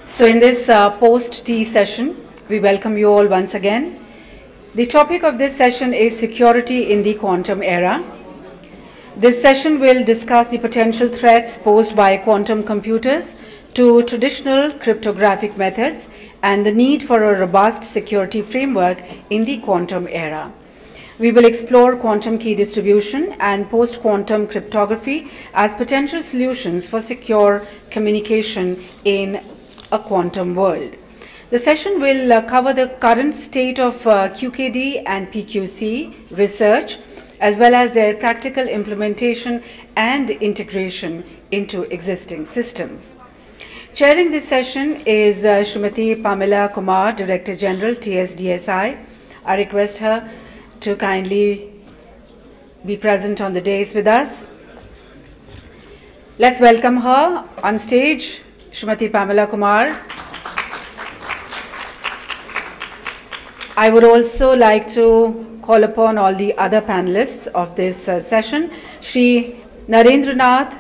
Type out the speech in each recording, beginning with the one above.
So in this post-tea session, we welcome you all once again. The topic of this session is security in the quantum era. This session will discuss the potential threats posed by quantum computers to traditional cryptographic methods and the need for a robust security framework in the quantum era. We will explore quantum key distribution and post-quantum cryptography as potential solutions for secure communication in a quantum world. The session will cover the current state of QKD and PQC research, as well as their practical implementation and integration into existing systems. Chairing this session is Srimati Pamela Kumar, Director General, TSDSI. I request her to kindly be present on the dais with us. Let's welcome her on stage, Srimati Pamela Kumar. I would also like to call upon all the other panelists of this session. Shri Narendra Nath,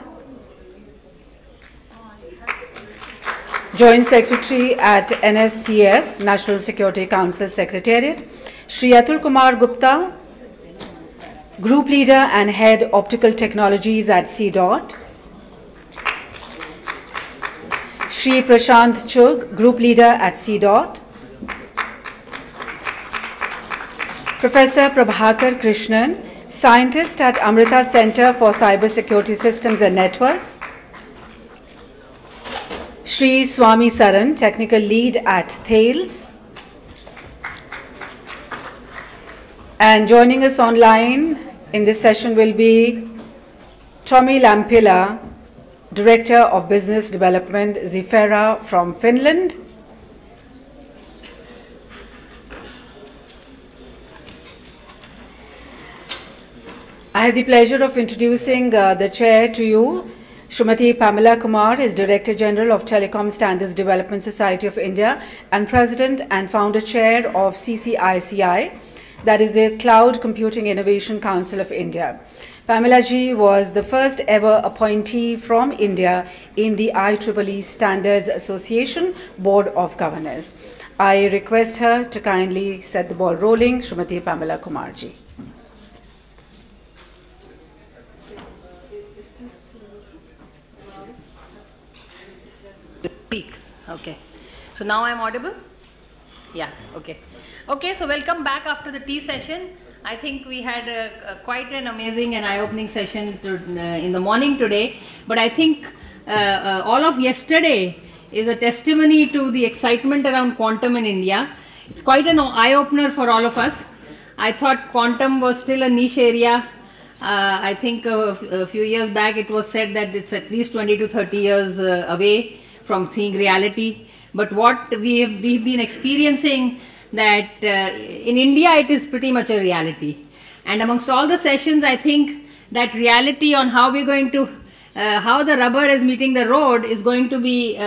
Joint Secretary at NSCS, National Security Council Secretariat. Shri Atul Kumar Gupta, Group Leader and Head Optical Technologies at CDOT. Shri Prashant Chugh, Group Leader at CDOT. Professor Prabhakar Krishnan, Scientist at Amrita Center for Cybersecurity Systems and Networks. Shri Swami Saran, Technical Lead at Thales. And joining us online in this session will be Tommi Lampila, Director of Business Development, Xiphera from Finland. I have the pleasure of introducing the chair to you. Srimati Pamela Kumar is Director General of Telecom Standards Development Society of India and President and Founder Chair of CCICI, that is the Cloud Computing Innovation Council of India. Pamela ji was the first ever appointee from India in the IEEE Standards Association Board of Governors. I request her to kindly set the ball rolling. Srimati Pamela Kumar ji. Speak. Okay. So now I'm audible? Yeah. Okay. Okay. So welcome back after the tea session. I think we had quite an amazing and eye-opening session in the morning today. But I think all of yesterday is a testimony to the excitement around quantum in India. It's quite an eye-opener for all of us. I thought quantum was still a niche area. I think a few years back it was said that it's at least 20 to 30 years away from seeing reality. But what we've been experiencing that in India it is pretty much a reality. And amongst all the sessions, I think that reality on how we're going to, how the rubber is meeting the road is going to be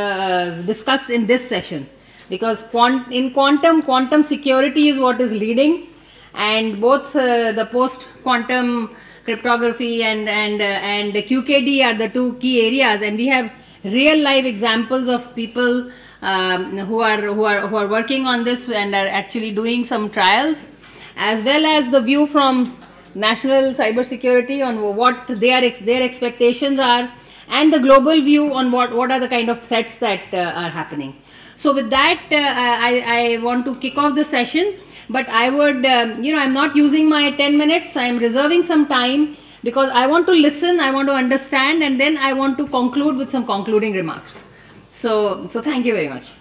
discussed in this session. Because in quantum security is what is leading, and both the post-quantum cryptography and QKD are the two key areas, and we have real live examples of people who are working on this and are actually doing some trials, as well as the view from national cybersecurity on what their expectations are, and the global view on what are the kind of threats that are happening. So with that, I want to kick off the session, but I would, I'm not using my 10 minutes. I am reserving some time because I want to listen, I want to understand, and then I want to conclude with some concluding remarks. So thank you very much.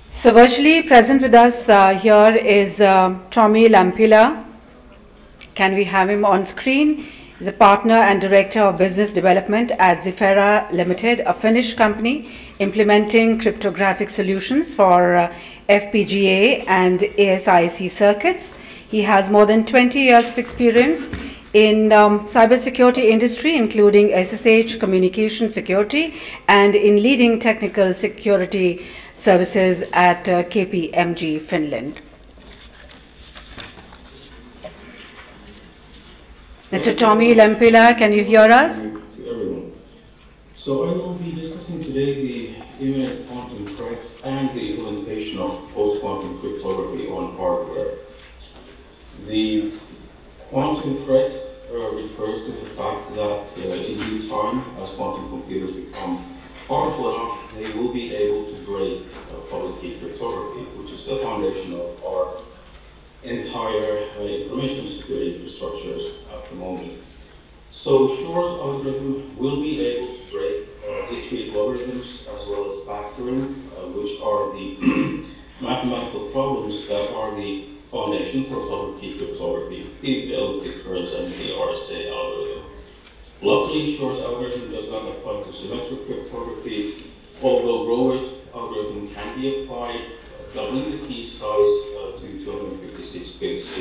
So virtually present with us here is Tommi Lampila. Can we have him on screen? He's a partner and director of business development at Xiphera Limited, a Finnish company implementing cryptographic solutions for FPGA and ASIC circuits. He has more than 20 years of experience in cybersecurity industry, including SSH, communication security, and in leading technical security services at KPMG, Finland. Mr. Tommi, Lampila, can you hear us? To everyone. So I will be discussing today the imminent quantum threat and the implementation of post-quantum cryptography on hardware. The quantum threat refers to the fact that in due time, as quantum computers become powerful enough, they will be able to break public key cryptography, which is the foundation of our entire information security infrastructures at the moment. So Shor's algorithm will be able to break discrete logarithms as well as factoring, which are the mathematical problems that are the foundation for public key cryptography, the elliptic curves and the RSA algorithm. Luckily, Shor's algorithm does not apply to symmetric cryptography, although Grover's algorithm can be applied. Doubling the key size to 256 bits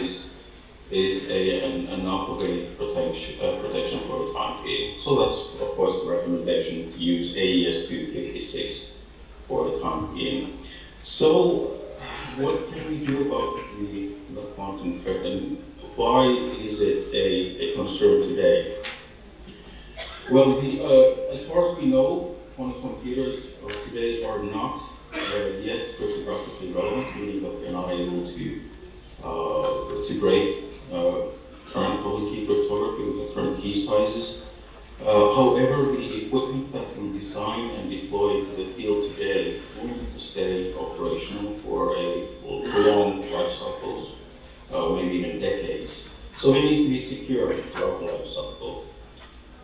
is enough of a protection for the time being. So that's, of course, the recommendation to use AES 256 for the time being. So, what can we do about the quantum threat, and why is it a concern today? Well, as far as we know, quantum computers today are not yet cryptographically relevant, meaning that they're not able to break current public key cryptography with the current key sizes. However, the equipment that we design and deploy to the field today will need to stay operational for long life cycles, maybe even decades. So they need to be secure throughout the life cycle.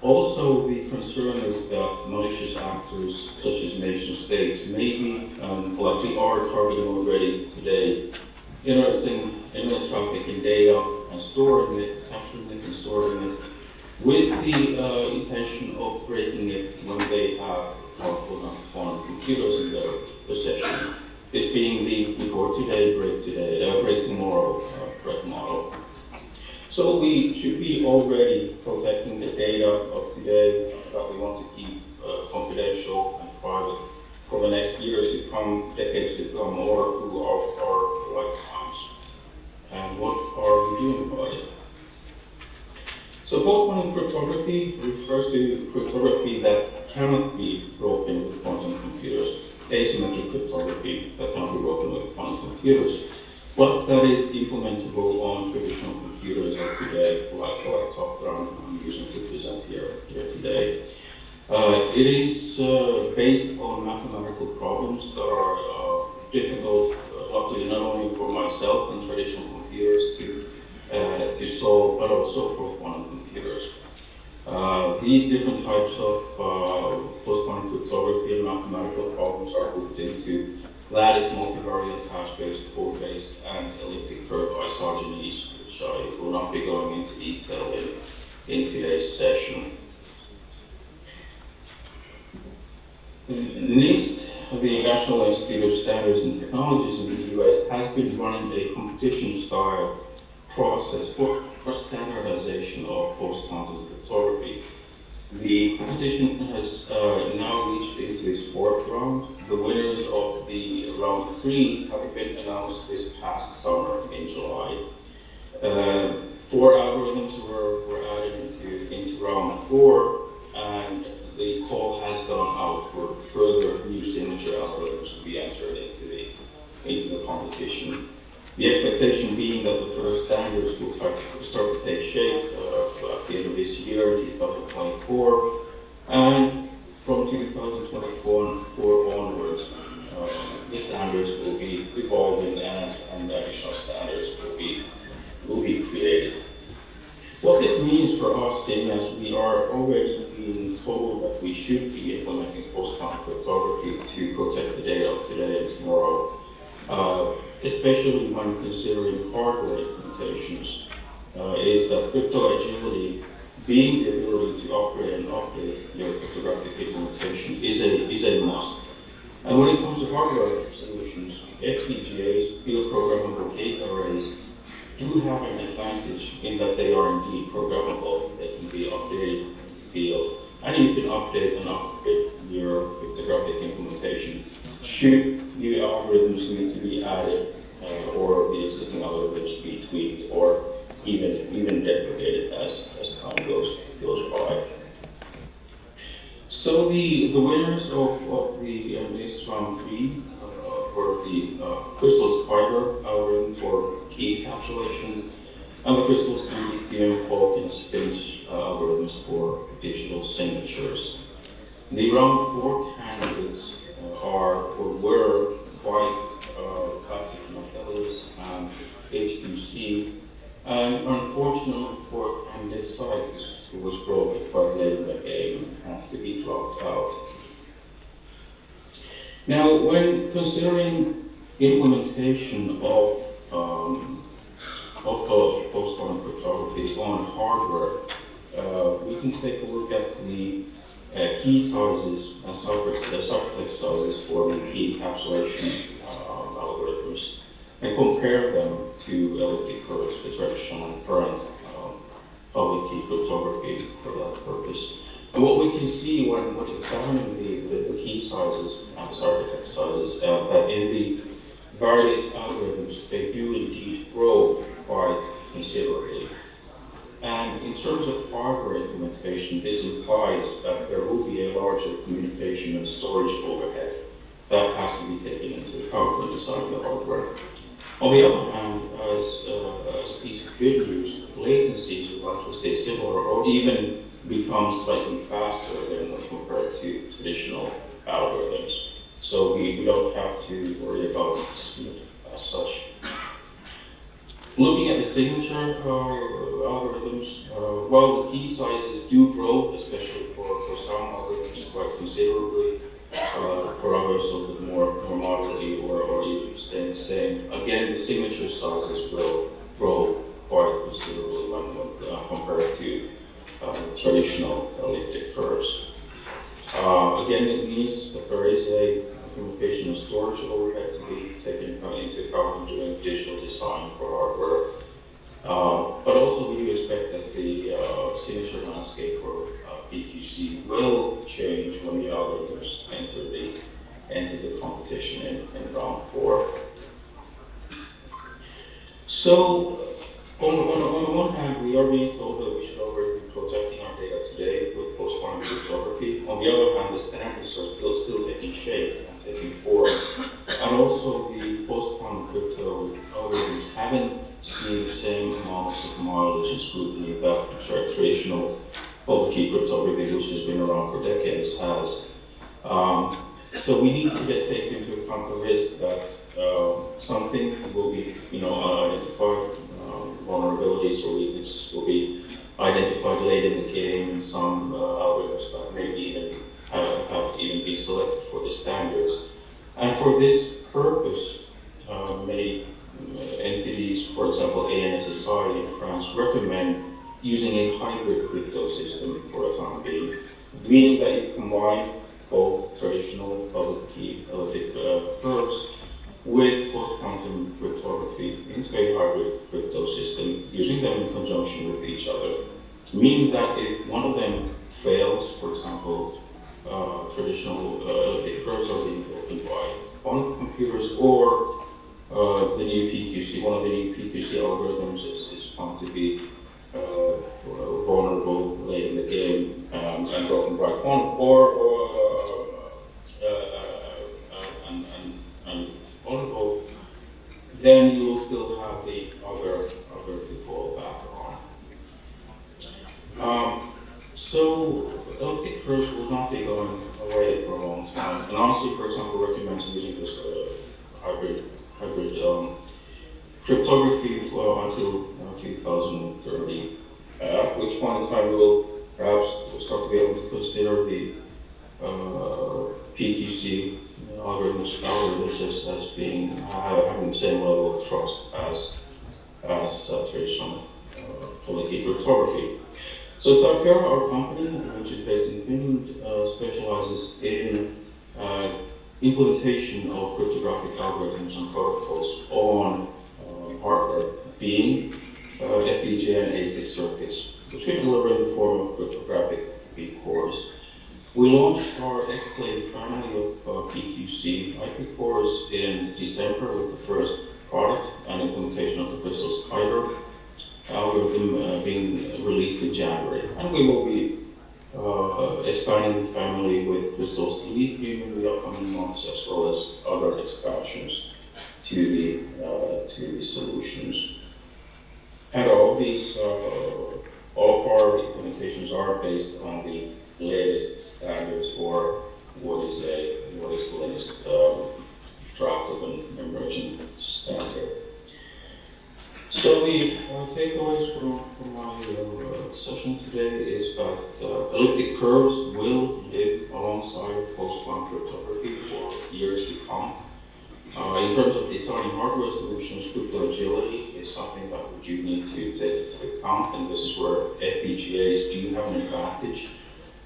Also, the concern is that malicious actors, such as nation states, may be, likely are targeting already today, interesting internet traffic and data and storing it, capturing it and storing it, with the intention of breaking it when they have powerful enough quantum computers in their possession. This being the before today, break tomorrow threat model. So we should be already protecting the data of today that we want to keep confidential and private for the next years to come, decades to come, or through our lifetimes. And what are we doing about it? So post-quantum cryptography refers to cryptography that cannot be broken with quantum computers, asymmetric cryptography that cannot be broken with quantum computers, but that is implementable on traditional computers of today, like the laptop that I'm using to present here today. It is based on mathematical problems that are difficult, luckily not only for myself and traditional computers to solve, but also for quantum computers. These different types of post-quantum cryptography and mathematical problems are grouped into lattice multivariate hash-based, code-based, and elliptic curve isogenies, which I will not be going into detail in today's session. NIST, the National Institute of Standards and Technologies in the US, has been running a competition-style process for standardization of post-quantum cryptography. The competition has now reached into its fourth round. The winners of the round 3 have been announced this past summer in July. 4 algorithms were added into round 4, and the call has gone out for further new signature algorithms to be entered into the competition. The expectation being that the first standards will start to take shape at the end of this year, 2024, and from 2024 onwards, the standards will be evolving and additional standards will be created. What this means for us, seeing as we are already being told that we should be implementing post-quantum cryptography to protect the data of today and tomorrow, especially when considering hardware implementations, is that crypto agility, being the ability to upgrade and update your cryptographic implementation, is a must. And when it comes to hardware solutions, FPGAs, field programmable gate arrays, do have an advantage in that they are indeed programmable. They can be updated in the field, and you can update and upgrade your cryptographic implementation should new algorithms need to be added, or the existing algorithms be tweaked, or even deprecated as Xiphera algorithm for key encapsulation, and the crystals to lithium, Falcons, Finch algorithms for digital signatures. The round 4 candidates are or were quite classic Thales and HQC, and unfortunately for NSCS, who was brought quite late in the game and had to be dropped out. Now, when considering implementation of post-quantum cryptography on hardware, we can take a look at the key sizes and ciphertext sizes for the key encapsulation algorithms and compare them to elliptic curves, the traditional and current public key cryptography for that purpose. And what we can see when examining the key sizes and the ciphertext sizes, that in the various algorithms, they do indeed grow quite considerably. And in terms of hardware implementation, this implies that there will be a larger communication and storage overhead that has to be taken into account when designing the hardware. On the other hand, as a piece of good news, latencies will likely stay similar or even become slightly faster than when compared to traditional algorithms. So we don't have to worry about speed as such. Looking at the signature algorithms, while the key sizes do grow, especially for some algorithms quite considerably, for others a little more moderately or even staying the same, again the signature sizes will grow quite considerably when compared to traditional elliptic curves. Again, it means that there is a communication and storage overhead to be taken into account when doing digital design for hardware. But also we do expect that the signature landscape for PQC will change when the algorithms enter the competition in round 4. So on the one hand, we are being told that we should already be protecting our data today with post-quantum cryptography. On the other hand, the standards are still taking shape and taking form. And also the post-quantum crypto algorithms haven't seen the same amounts of mileage and scrutiny that the traditional public key cryptography, which has been around for decades, has. So we need to take into account the risk that something will be, unidentified. Vulnerabilities or weaknesses will be identified late in the game, and some algorithms that maybe even have even been selected for the standards. And for this purpose, many entities, for example, NSCS in France, recommend using a hybrid crypto system for the time being, meaning that you combine both traditional public key elliptic curves with post-quantum cryptography into a hybrid crypto system, using them in conjunction with each other. Meaning that if one of them fails, for example, traditional elliptic curves are being broken by quantum computers, or the new PQC, one of the new PQC algorithms is found to be vulnerable late in the game and broken by quantum, and vulnerable, then you will still have the other to fall back on. So elliptic curves will not be going away for a long time. And honestly, for example, recommends using this hybrid cryptography until 2030. At which point in time we will perhaps start to be able to consider the PQC algorithms as being having the same level of trust as traditional public key cryptography. So Xiphera, our company, which is based in Finland, specializes in implementation of cryptographic algorithms and protocols on hardware, being FPGA and ASIC circuits, which we deliver in the form of cryptographic B cores. We launched our Exclave family of PQC IP cores in December with the first product and implementation of the crystal Xiphera algorithm being released in January. And we will be expanding the family with crystals lithium in the upcoming months, as well as other expansions. to the solutions. And all of our implementations are based on the latest standards, or what is the latest draft of an emerging standard. So the takeaways from my session today is that elliptic curves will live alongside post-quantum cryptography for years to come. In terms of designing hardware solutions, crypto agility is something that you need to take into account, and this is where FPGAs do have an advantage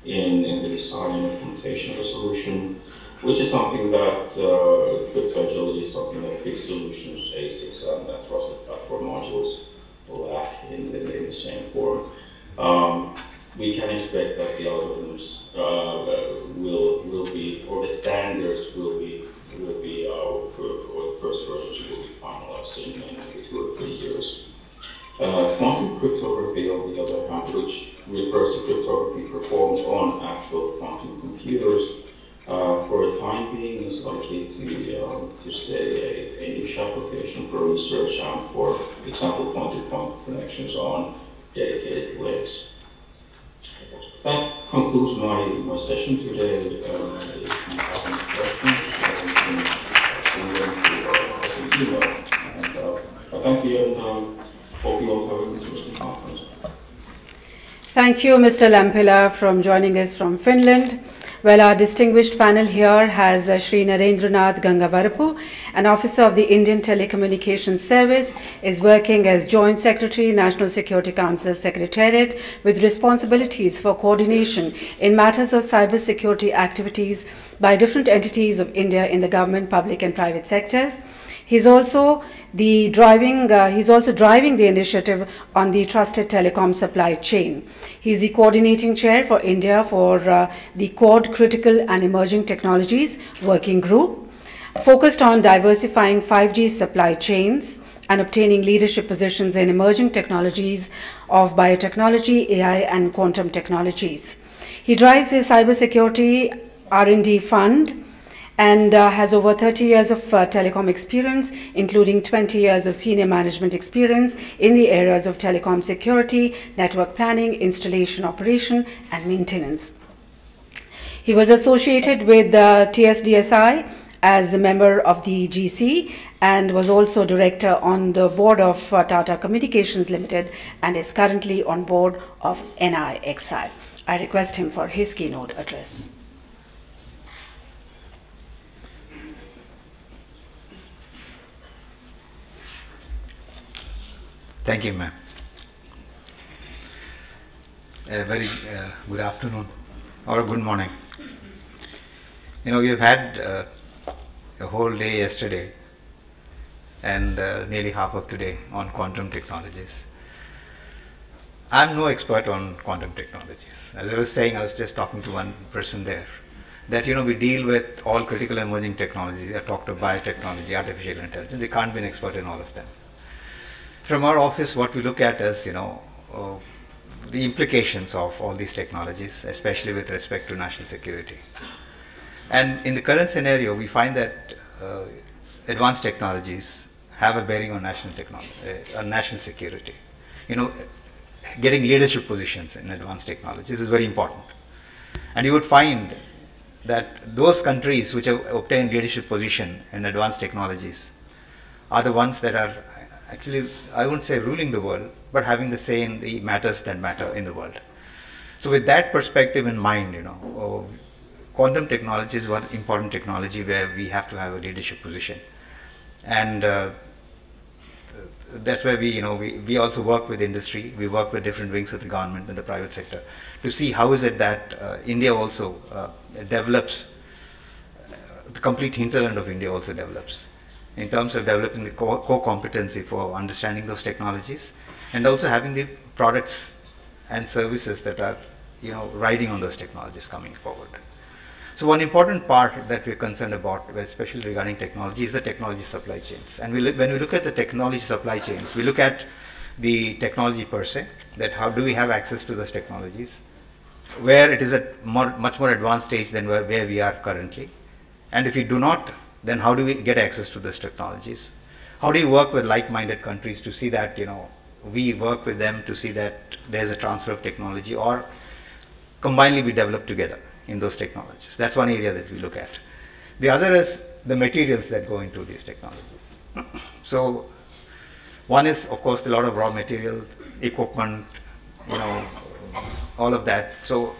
in the design and implementation of a solution, which is something that crypto agility is something that fixed solutions, ASICs, and trusted platform modules lack in the same form. We can expect that the algorithms will be, or the standards will be, or the first versions will be finalized in maybe 2 or 3 years. Quantum cryptography, on the other hand, which refers to cryptography performed on actual quantum computers, for a time being is likely to stay a niche application for research and, for example, point-to-point connections on dedicated links. That concludes my session today. If you have any questions, you can send them to email. And thank you, and hope you all have a interesting conference. Thank you, Mr. Lampila, for joining us from Finland. Well, our distinguished panel here has Shri Narendranath Gangavarapu, an officer of the Indian Telecommunications Service, is working as Joint Secretary, National Security Council Secretariat, with responsibilities for coordination in matters of cybersecurity activities by different entities of India in the government, public and private sectors. He's also driving the initiative on the trusted telecom supply chain. He's the coordinating chair for India for the Quad Critical and Emerging Technologies Working Group, focused on diversifying 5G supply chains and obtaining leadership positions in emerging technologies of biotechnology, AI, and quantum technologies. He drives the cybersecurity R&D fund and has over 30 years of telecom experience, including 20 years of senior management experience in the areas of telecom security, network planning, installation, operation, and maintenance. He was associated with TSDSI as a member of the GC and was also director on the board of Tata Communications Limited and is currently on board of NIXI. I request him for his keynote address. Thank you, ma'am. A very good afternoon or good morning. You know, we've had a whole day yesterday and nearly half of today on quantum technologies. I'm no expert on quantum technologies. As I was saying, I was just talking to one person there, that, you know, we deal with all critical emerging technologies. I talked of biotechnology, artificial intelligence. You can't be an expert in all of them. From our office, what we look at is, you know, the implications of all these technologies, especially with respect to national security. And in the current scenario, we find that advanced technologies have a bearing on national security. You know, getting leadership positions in advanced technologies is very important. And you would find that those countries which have obtained leadership position in advanced technologies are the ones that are actually, I wouldn't say ruling the world, but having the say in the matters that matter in the world. So with that perspective in mind, you know, quantum technology is one important technology where we have to have a leadership position. And that's where we also work with industry. We work with different wings of the government and the private sector to see how is it that India also develops, the complete hinterland of India also develops, in terms of developing the core competency for understanding those technologies and also having the products and services that are, you know, riding on those technologies coming forward. So one important part that we're concerned about, especially regarding technology, is the technology supply chains. And when we look at the technology supply chains, we look at the technology per se, that how do we have access to those technologies, where it is at much more advanced stage than where we are currently. And if we do not then how do we get access to these technologies? How do you work with like-minded countries to see that, we work with them to see that there's a transfer of technology, or combinedly we develop together in those technologies? That's one area that we look at. The other is the materials that go into these technologies. So one is, of course, a lot of raw material, equipment, all of that. So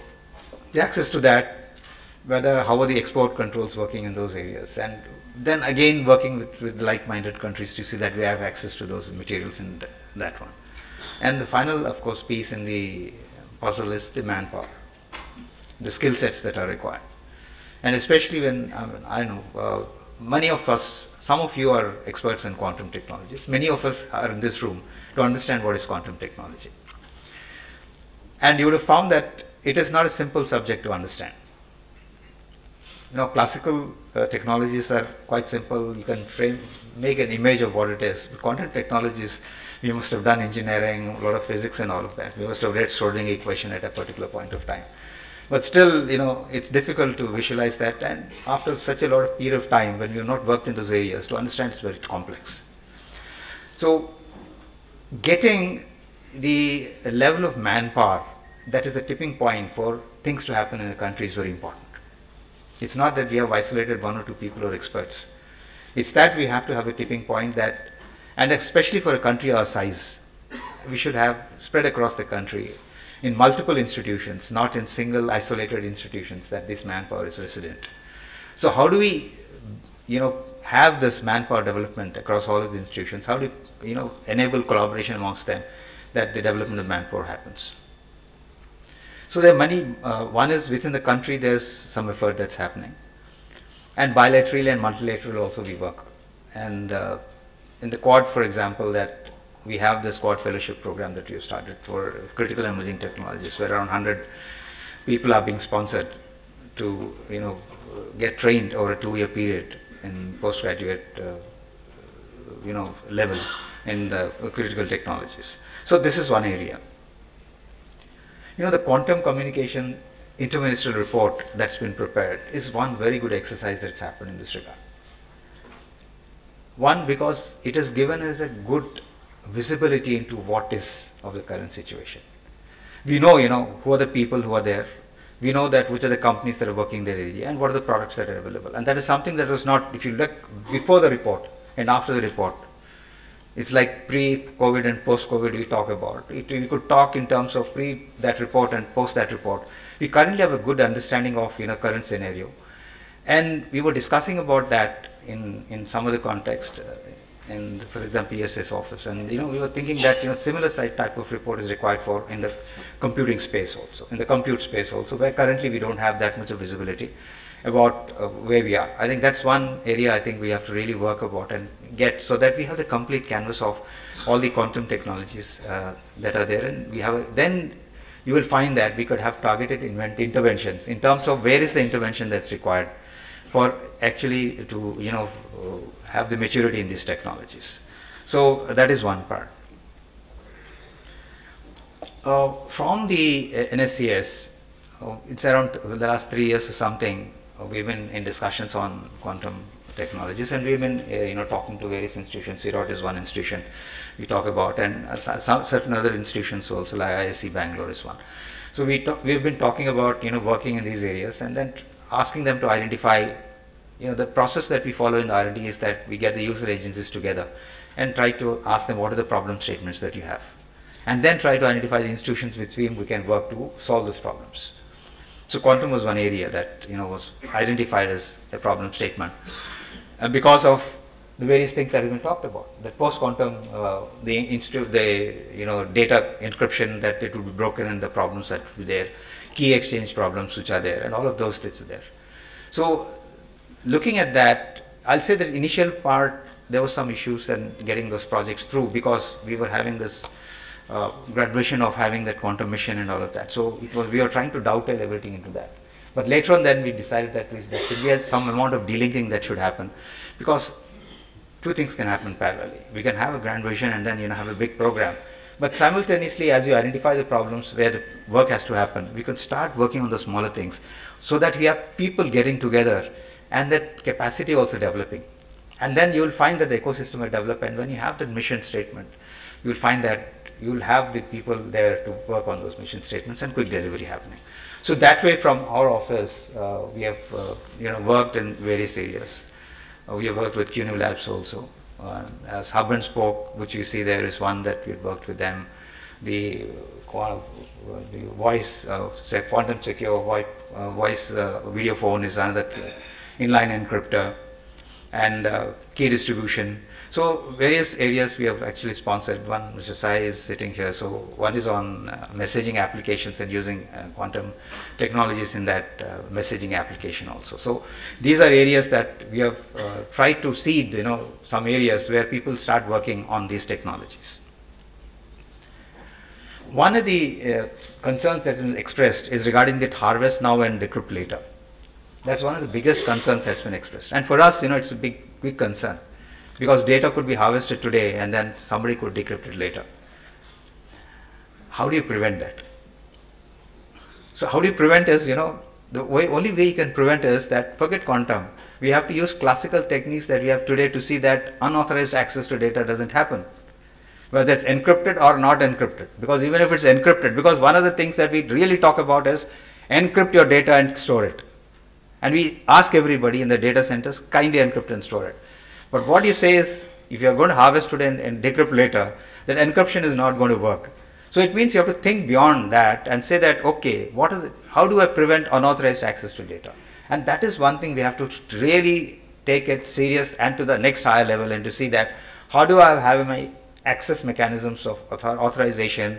the access to that, how are the export controls working in those areas, and then again working with like-minded countries to see that we have access to those materials in that one. And the final, of course, piece in the puzzle is the manpower, the skill sets that are required. And especially when, I know, many of us, some of you are experts in quantum technologies, many of us are in this room to understand what is quantum technology. And you would have found that it is not a simple subject to understand. Classical technologies are quite simple. You can make an image of what it is. But quantum technologies, we must have done engineering, a lot of physics and all of that. We must have read Schrodinger equation at a particular point of time. But still, it's difficult to visualize that. And after such a lot of period of time, when we have not worked in those areas, to understand it's very complex. So getting the level of manpower, that is the tipping point for things to happen in a country, is very important. It's not that we have isolated one or two people or experts. It's that we have to have a tipping point that, and especially for a country our size, we should have spread across the country in multiple institutions, not in single isolated institutions, that this manpower is resident. So how do we, have this manpower development across all of the institutions? How do we, enable collaboration amongst them, that the development of manpower happens? So there are many, one is within the country there's some effort that's happening, and bilaterally and multilateral also we work. And in the Quad, for example, that we have this Quad fellowship program that we have started for critical emerging technologies, where around 100 people are being sponsored to get trained over a 2-year period in postgraduate level in the critical technologies. So this is one area. The quantum communication interministerial report that's been prepared is one very good exercise that's happened in this regard. One, because it has given us a good visibility into what is of the current situation. We know, who are the people who are there. We know that which are the companies that are working in their area and what are the products that are available. And that is something that was not, if you look before the report and after the report, it's like pre-COVID and post-COVID we talk about. We could talk in terms of pre that report and post that report. We currently have a good understanding of current scenario. And we were discussing about that in some of the context in, for example, PSS office. And we were thinking that similar type of report is required for in the computing space also, in the compute space also, where currently we don't have that much of visibility about where we are. I think that's one area I think we have to really work about and get, so that we have the complete canvas of all the quantum technologies that are there, and we have then you will find that we could have targeted interventions in terms of where is the intervention that's required for actually to have the maturity in these technologies. So that is one part. From the NSCS, it's around the last 3 years or something, we've been in discussions on quantum technologies, and we've been talking to various institutions. CEROT is one institution we talk about, and certain other institutions also, like ISC Bangalore is one. So we've been talking about working in these areas, and then asking them to identify, the process that we follow in the R&D is that we get the user agencies together and try to ask them what are the problem statements that you have, and then try to identify the institutions with whom we can work to solve those problems. So quantum was one area that was identified as a problem statement, because of the various things that have been talked about. That post-quantum, the data encryption, that it would be broken, and the problems that would be there, key exchange problems which are there, and all of those things are there. So looking at that, I'll say that initial part there was some issues in getting those projects through, because we were having this graduation of having that quantum mission and all of that. So we were trying to dovetail everything into that. But later on then we decided that there should be some amount of delinking that should happen, because two things can happen parallelly. We can have a grand vision and then have a big program. But simultaneously, as you identify the problems where the work has to happen, we could start working on the smaller things, so that we have people getting together and that capacity also developing. And then you will find that the ecosystem will develop, and when you have the mission statement, you will find that you will have the people there to work on those mission statements and quick delivery happening. So that way, from our office, we have worked in various areas. We have worked with CUNY Labs also. As Hub and Spoke, which you see there, is one that we have worked with them. The voice, quantum secure voice video phone is another inline encryptor, and key distribution. So various areas we have actually sponsored. One, Mr. Sai is sitting here. So one is on messaging applications and using quantum technologies in that messaging application also. So these are areas that we have tried to seed, some areas where people start working on these technologies. One of the concerns that is expressed is regarding that harvest now and decrypt later. That's one of the biggest concerns that's been expressed. And for us, it's a big concern, because data could be harvested today and then somebody could decrypt it later. How do you prevent that? So how do you prevent is, the only way you can prevent is that forget quantum. We have to use classical techniques that we have today to see that unauthorized access to data doesn't happen, whether it's encrypted or not encrypted. Because even if it's encrypted, because one of the things that we really talk about is encrypt your data and store it. And we ask everybody in the data centers, kindly encrypt and store it. But what you say is, if you are going to harvest today and decrypt later, then encryption is not going to work. So it means you have to think beyond that and say that, okay, how do I prevent unauthorized access to data? And that is one thing we have to really take it serious and to the next higher level, and to see that how do I have my access mechanisms of authorization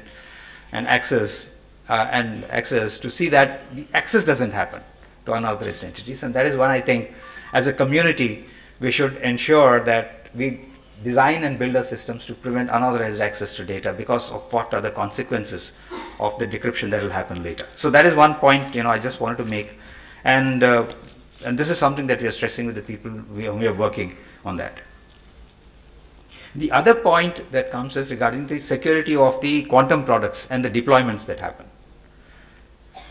and access to see that the access doesn't happen to unauthorized entities. And that is one, I think, as a community, we should ensure that we design and build our systems to prevent unauthorized access to data, because of what are the consequences of the decryption that will happen later. So that is one point, I just wanted to make. And this is something that we are stressing with the people we are working on that. The other point that comes is regarding the security of the quantum products and the deployments that happen.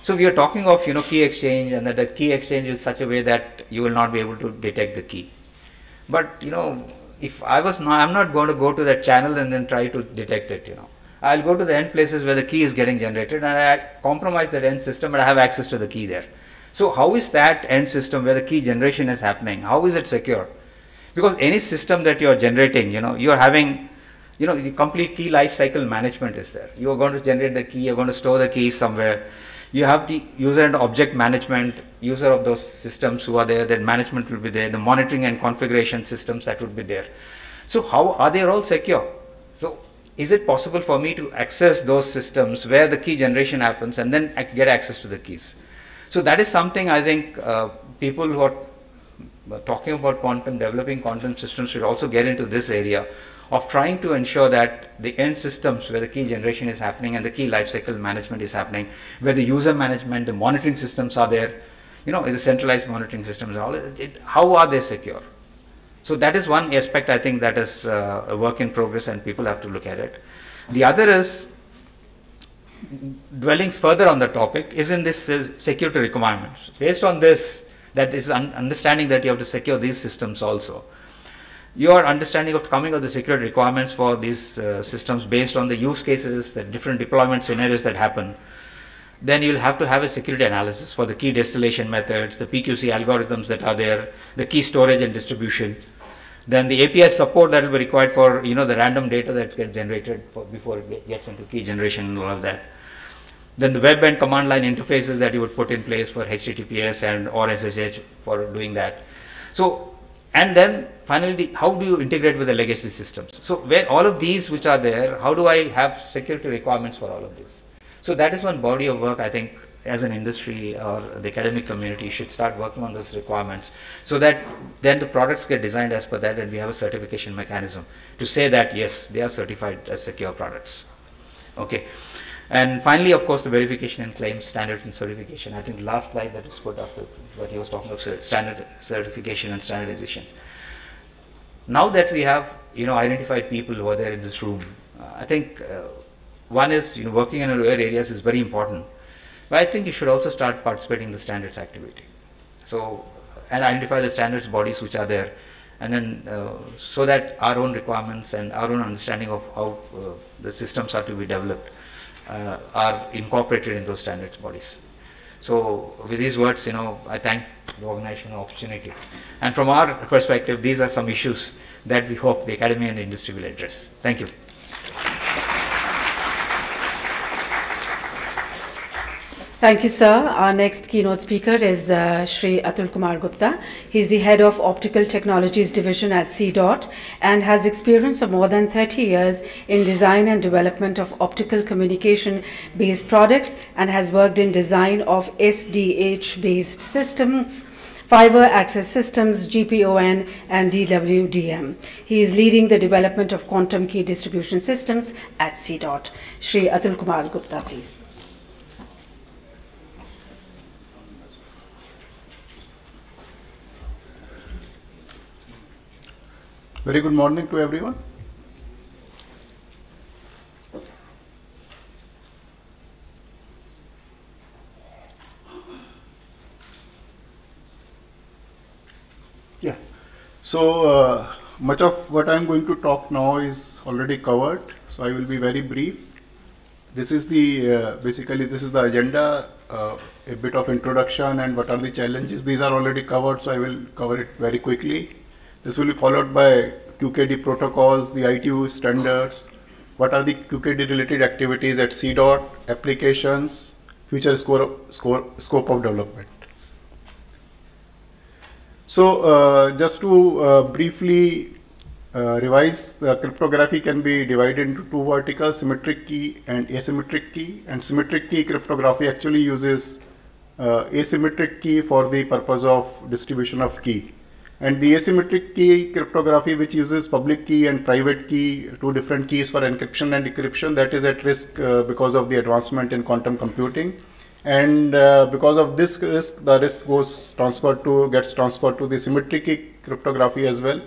So we are talking of key exchange, and that the key exchange is such a way that you will not be able to detect the key. But if I'm not going to go to that channel and then try to detect it. I'll go to the end places where the key is getting generated, and I compromise that end system, and I have access to the key there. So how is that end system where the key generation is happening? How is it secure? Because any system that you are generating, you are having, the complete key life cycle management is there. You are going to generate the key, you are going to store the key somewhere. You have the user and object management, user of those systems who are there, then management will be there, the monitoring and configuration systems that would be there. So how are they all secure? So is it possible for me to access those systems where the key generation happens and then get access to the keys? So that is something I think people who are talking about quantum, developing quantum systems, should also get into this area of trying to ensure that the end systems where the key generation is happening and the key lifecycle management is happening, where the user management, the monitoring systems are there, the centralized monitoring systems, how are they secure? So that is one aspect, I think, that is a work in progress, and people have to look at it. The other is, dwelling further on the topic, is in this security requirements. Based on this, that is understanding that you have to secure these systems also. Your understanding of coming of the security requirements for these systems based on the use cases, the different deployment scenarios that happen, then you'll have to have a security analysis for the key distillation methods, the PQC algorithms that are there, the key storage and distribution, then the API support that will be required for the random data that gets generated before it gets into key generation and all of that. Then the web and command line interfaces that you would put in place for HTTPS and or SSH for doing that. So, and then finally, how do you integrate with the legacy systems? So where all of these which are there, how do I have security requirements for all of this? So that is one body of work I think as an industry or the academic community should start working on those requirements, so that then the products get designed as per that, and we have a certification mechanism to say that yes, they are certified as secure products. Okay. And finally, of course, the verification and claims, standards and certification. I think the last slide that was put after what he was talking of, standard certification and standardization. Now that we have identified people who are there in this room, I think one is working in aware areas is very important. But I think you should also start participating in the standards activity. So and identify the standards bodies which are there, and then so that our own requirements and our own understanding of how the systems are to be developed are incorporated in those standards bodies. So with these words, I thank the organization for the opportunity. And from our perspective, these are some issues that we hope the academy and the industry will address. Thank you. Thank you, sir. Our next keynote speaker is Shri Atul Kumar Gupta. He's the head of Optical Technologies Division at CDOT and has experience of more than 30 years in design and development of optical communication-based products and has worked in design of SDH-based systems, fiber access systems, GPON, and DWDM. He is leading the development of quantum key distribution systems at CDOT. Shri Atul Kumar Gupta, please. Very good morning to everyone. Yeah, so much of what I am going to talk now is already covered, so I will be very brief. This is the basically this is the agenda, a bit of introduction and what are the challenges. These are already covered, so I will cover it very quickly. This will be followed by QKD protocols, the ITU standards, what are the QKD related activities at CDOT, applications, future scope of development. So just to briefly revise, the cryptography can be divided into two verticals, symmetric key and asymmetric key. And symmetric key cryptography actually uses asymmetric key for the purpose of distribution of key. And the asymmetric key cryptography, which uses public key and private key, two different keys for encryption and decryption, that is at risk because of the advancement in quantum computing. And because of this risk, the risk gets transferred to the symmetric key cryptography as well.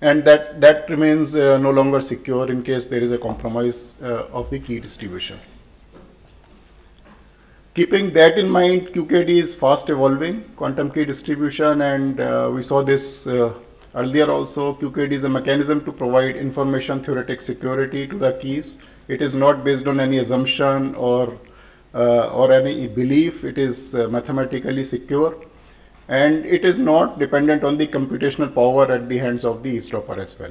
And that remains no longer secure in case there is a compromise of the key distribution. Keeping that in mind, QKD is fast evolving, quantum key distribution, and we saw this earlier also. QKD is a mechanism to provide information theoretic security to the keys. It is not based on any assumption or any belief. It is mathematically secure, and it is not dependent on the computational power at the hands of the eavesdropper as well.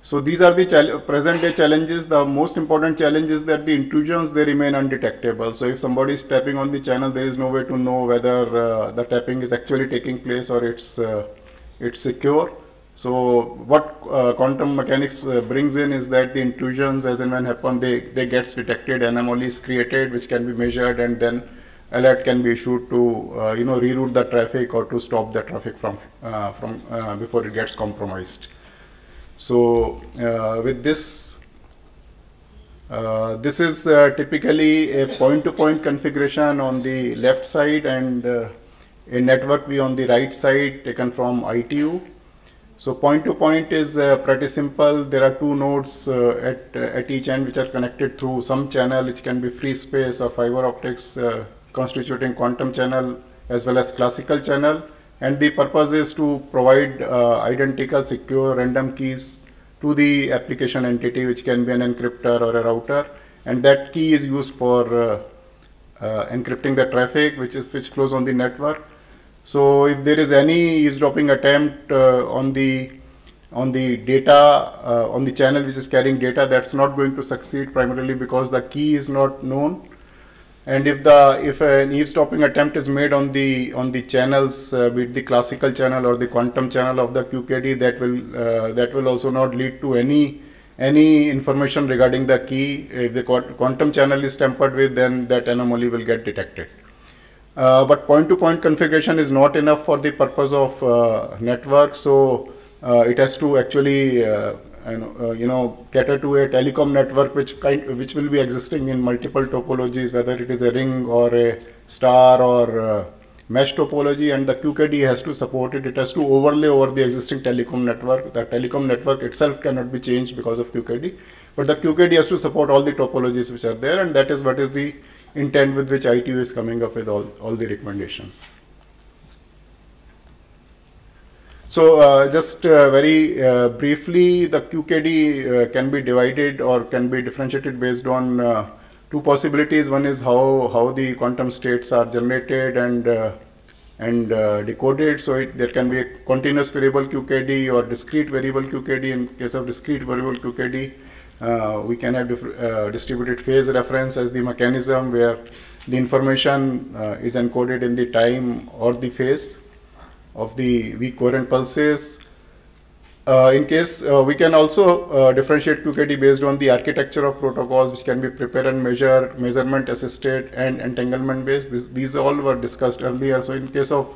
So these are the present day challenges. The most important challenge is that the intrusions, they remain undetectable. So if somebody is tapping on the channel, there is no way to know whether the tapping is actually taking place or it's secure. So what quantum mechanics brings in is that the intrusions, as and when happen, they gets detected, anomalies created which can be measured, and then alert can be issued to reroute the traffic or to stop the traffic from before it gets compromised. So with this, this is typically a point-to-point configuration on the left side and a network view on the right side taken from ITU. So point-to-point is pretty simple. There are two nodes at each end which are connected through some channel, which can be free space or fiber optics constituting quantum channel as well as classical channel. And the purpose is to provide identical secure random keys to the application entity, which can be an encryptor or a router. And that key is used for encrypting the traffic which flows on the network. So if there is any eavesdropping attempt on the data, on the channel which is carrying data, that's not going to succeed, primarily because the key is not known. And if an eavesdropping attempt is made on the channels, be it the classical channel or the quantum channel of the QKD, that will also not lead to any information regarding the key. If the quantum channel is tampered with, then that anomaly will get detected. But point-to-point configuration is not enough for the purpose of network. So it has to actually cater to a telecom network which will be existing in multiple topologies, whether it is a ring or a star or mesh topology, and the QKD has to support it. It has to overlay over the existing telecom network. The telecom network itself cannot be changed because of QKD, but the QKD has to support all the topologies which are there, and that is what is the intent with which ITU is coming up with all the recommendations. So just very briefly, the QKD can be divided or can be differentiated based on two possibilities. One is how the quantum states are generated and decoded. So there can be a continuous variable QKD or discrete variable QKD. In case of discrete variable QKD, we can have distributed phase reference as the mechanism where the information is encoded in the time or the phase of the weak coherent pulses. In case we can also differentiate QKD based on the architecture of protocols, which can be prepare and measure, measurement assisted, and entanglement based. These all were discussed earlier. So in case of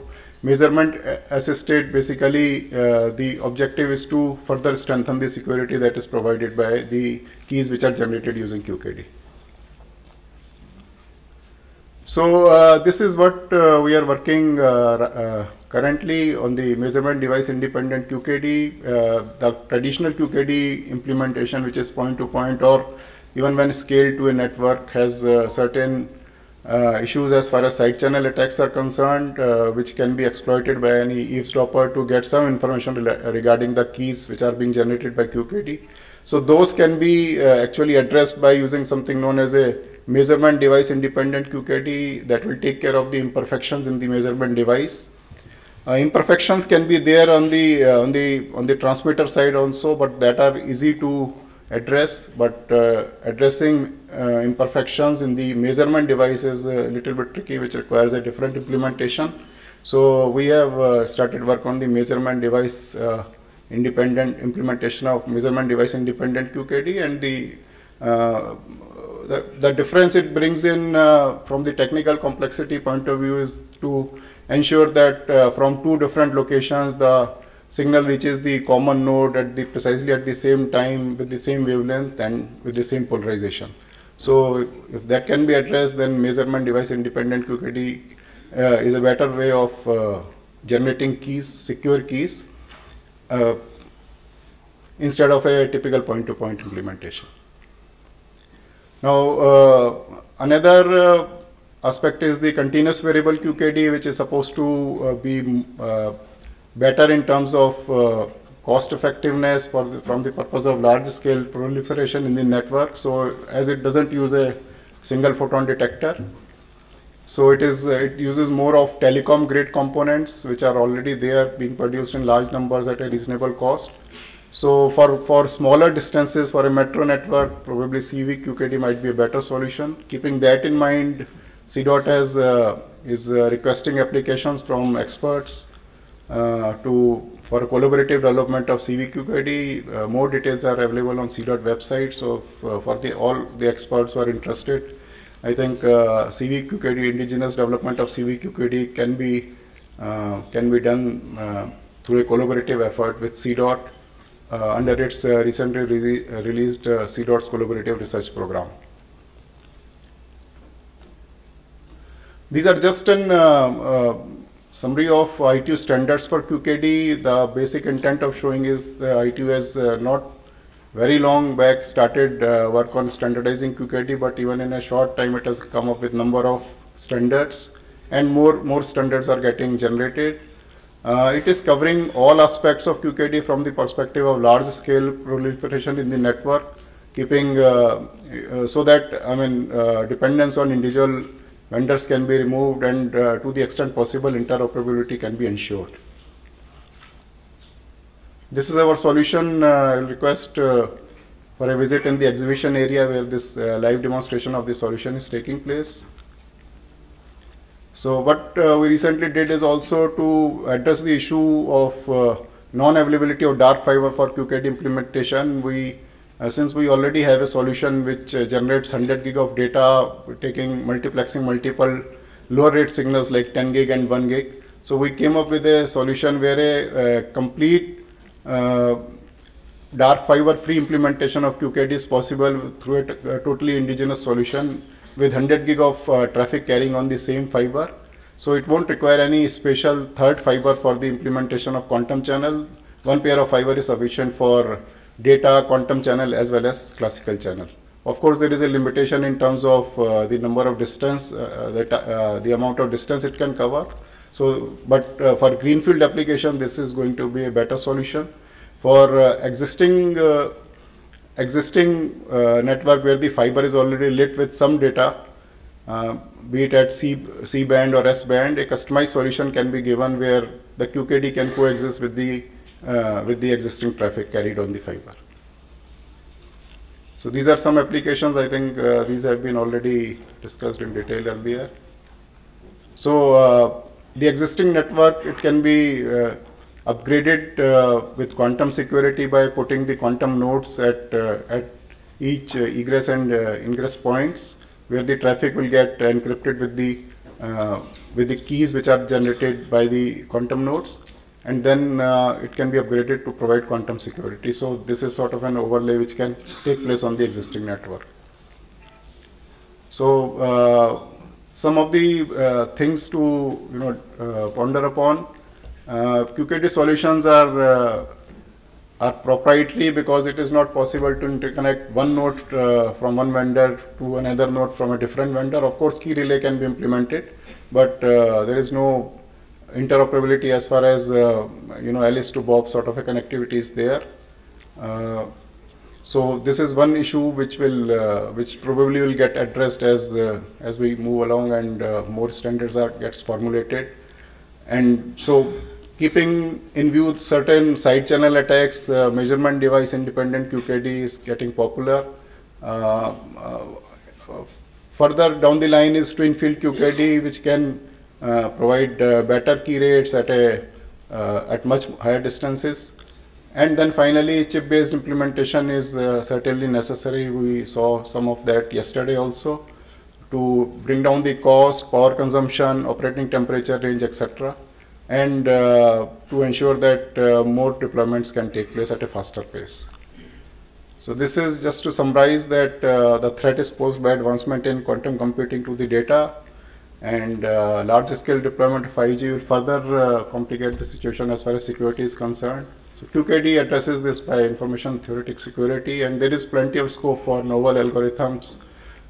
measurement assisted, basically the objective is to further strengthen the security that is provided by the keys which are generated using QKD. So this is what we are working currently on the measurement device independent QKD. The traditional QKD implementation, which is point to point or even when scaled to a network, has certain issues as far as side channel attacks are concerned, which can be exploited by any eavesdropper to get some information regarding the keys which are being generated by QKD. So those can be actually addressed by using something known as a measurement device independent QKD that will take care of the imperfections in the measurement device. Imperfections can be there on the transmitter side also, but that are easy to address. But addressing imperfections in the measurement device is a little bit tricky, which requires a different implementation. So we have started work on the measurement device independent implementation of measurement device independent QKD, and the difference it brings in from the technical complexity point of view is to ensure that from two different locations the signal reaches the common node at precisely at the same time with the same wavelength and with the same polarization. So if that can be addressed, then measurement device independent QKD is a better way of generating keys, secure keys, instead of a typical point-to-point implementation. Now, another aspect is the continuous variable QKD, which is supposed to be better in terms of cost effectiveness from the purpose of large scale proliferation in the network. So as it doesn't use a single photon detector, so it uses more of telecom grade components which are already there being produced in large numbers at a reasonable cost. So for smaller distances, for a metro network, probably CV QKD might be a better solution. Keeping that in mind, CDOT is requesting applications from experts for collaborative development of CV QKD. More details are available on CDOT website. So for all the experts who are interested, I think CV QKD, indigenous development of CV QKD can be done through a collaborative effort with CDOT under its recently released CDOT's collaborative research program. These are just an summary of ITU standards for QKD. The basic intent of showing is the ITU has not very long back started work on standardizing QKD, but even in a short time it has come up with number of standards, and more standards are getting generated. It is covering all aspects of QKD from the perspective of large scale proliferation in the network, keeping so that dependence on individual vendors can be removed, and to the extent possible interoperability can be ensured. This is our solution. I'll request for a visit in the exhibition area where this live demonstration of the solution is taking place. So what we recently did is also to address the issue of non-availability of dark fiber for QKD implementation. Since we already have a solution which generates 100 gig of data, multiplexing multiple lower rate signals like 10 gig and 1 gig. So we came up with a solution where a complete dark fiber free implementation of QKD is possible through a totally indigenous solution with 100 gig of traffic carrying on the same fiber. So it won't require any special third fiber for the implementation of quantum channel. One pair of fiber is sufficient for data, quantum channel as well as classical channel. Of course, there is a limitation in terms of the number of distance, the amount of distance it can cover. So, but for greenfield application, this is going to be a better solution. For existing network where the fiber is already lit with some data, be it at C band or S band, a customized solution can be given where the QKD can coexist with the existing traffic carried on the fiber. So these are some applications. I think these have been already discussed in detail earlier. So the existing network, it can be upgraded with quantum security by putting the quantum nodes at each egress and ingress points, where the traffic will get encrypted with the keys which are generated by the quantum nodes, and then it can be upgraded to provide quantum security. So this is sort of an overlay which can take place on the existing network. So some of the things to ponder upon. QKD solutions are proprietary because it is not possible to interconnect one node from one vendor to another node from a different vendor. Of course, key relay can be implemented, but there is no interoperability as far as Alice to Bob sort of a connectivity is there. So this is one issue which probably will get addressed as we move along and more standards gets formulated. And so, keeping in view certain side channel attacks, measurement device independent QKD is getting popular. Further down the line is twin field QKD, which can provide better key rates at much higher distances. And then finally, chip-based implementation is certainly necessary. We saw some of that yesterday also, to bring down the cost, power consumption, operating temperature range, etc., and to ensure that more deployments can take place at a faster pace. So this is just to summarize that the threat is posed by advancement in quantum computing to the data, and large-scale deployment of 5G will further complicate the situation as far as security is concerned. So QKD addresses this by information theoretic security, and there is plenty of scope for novel algorithms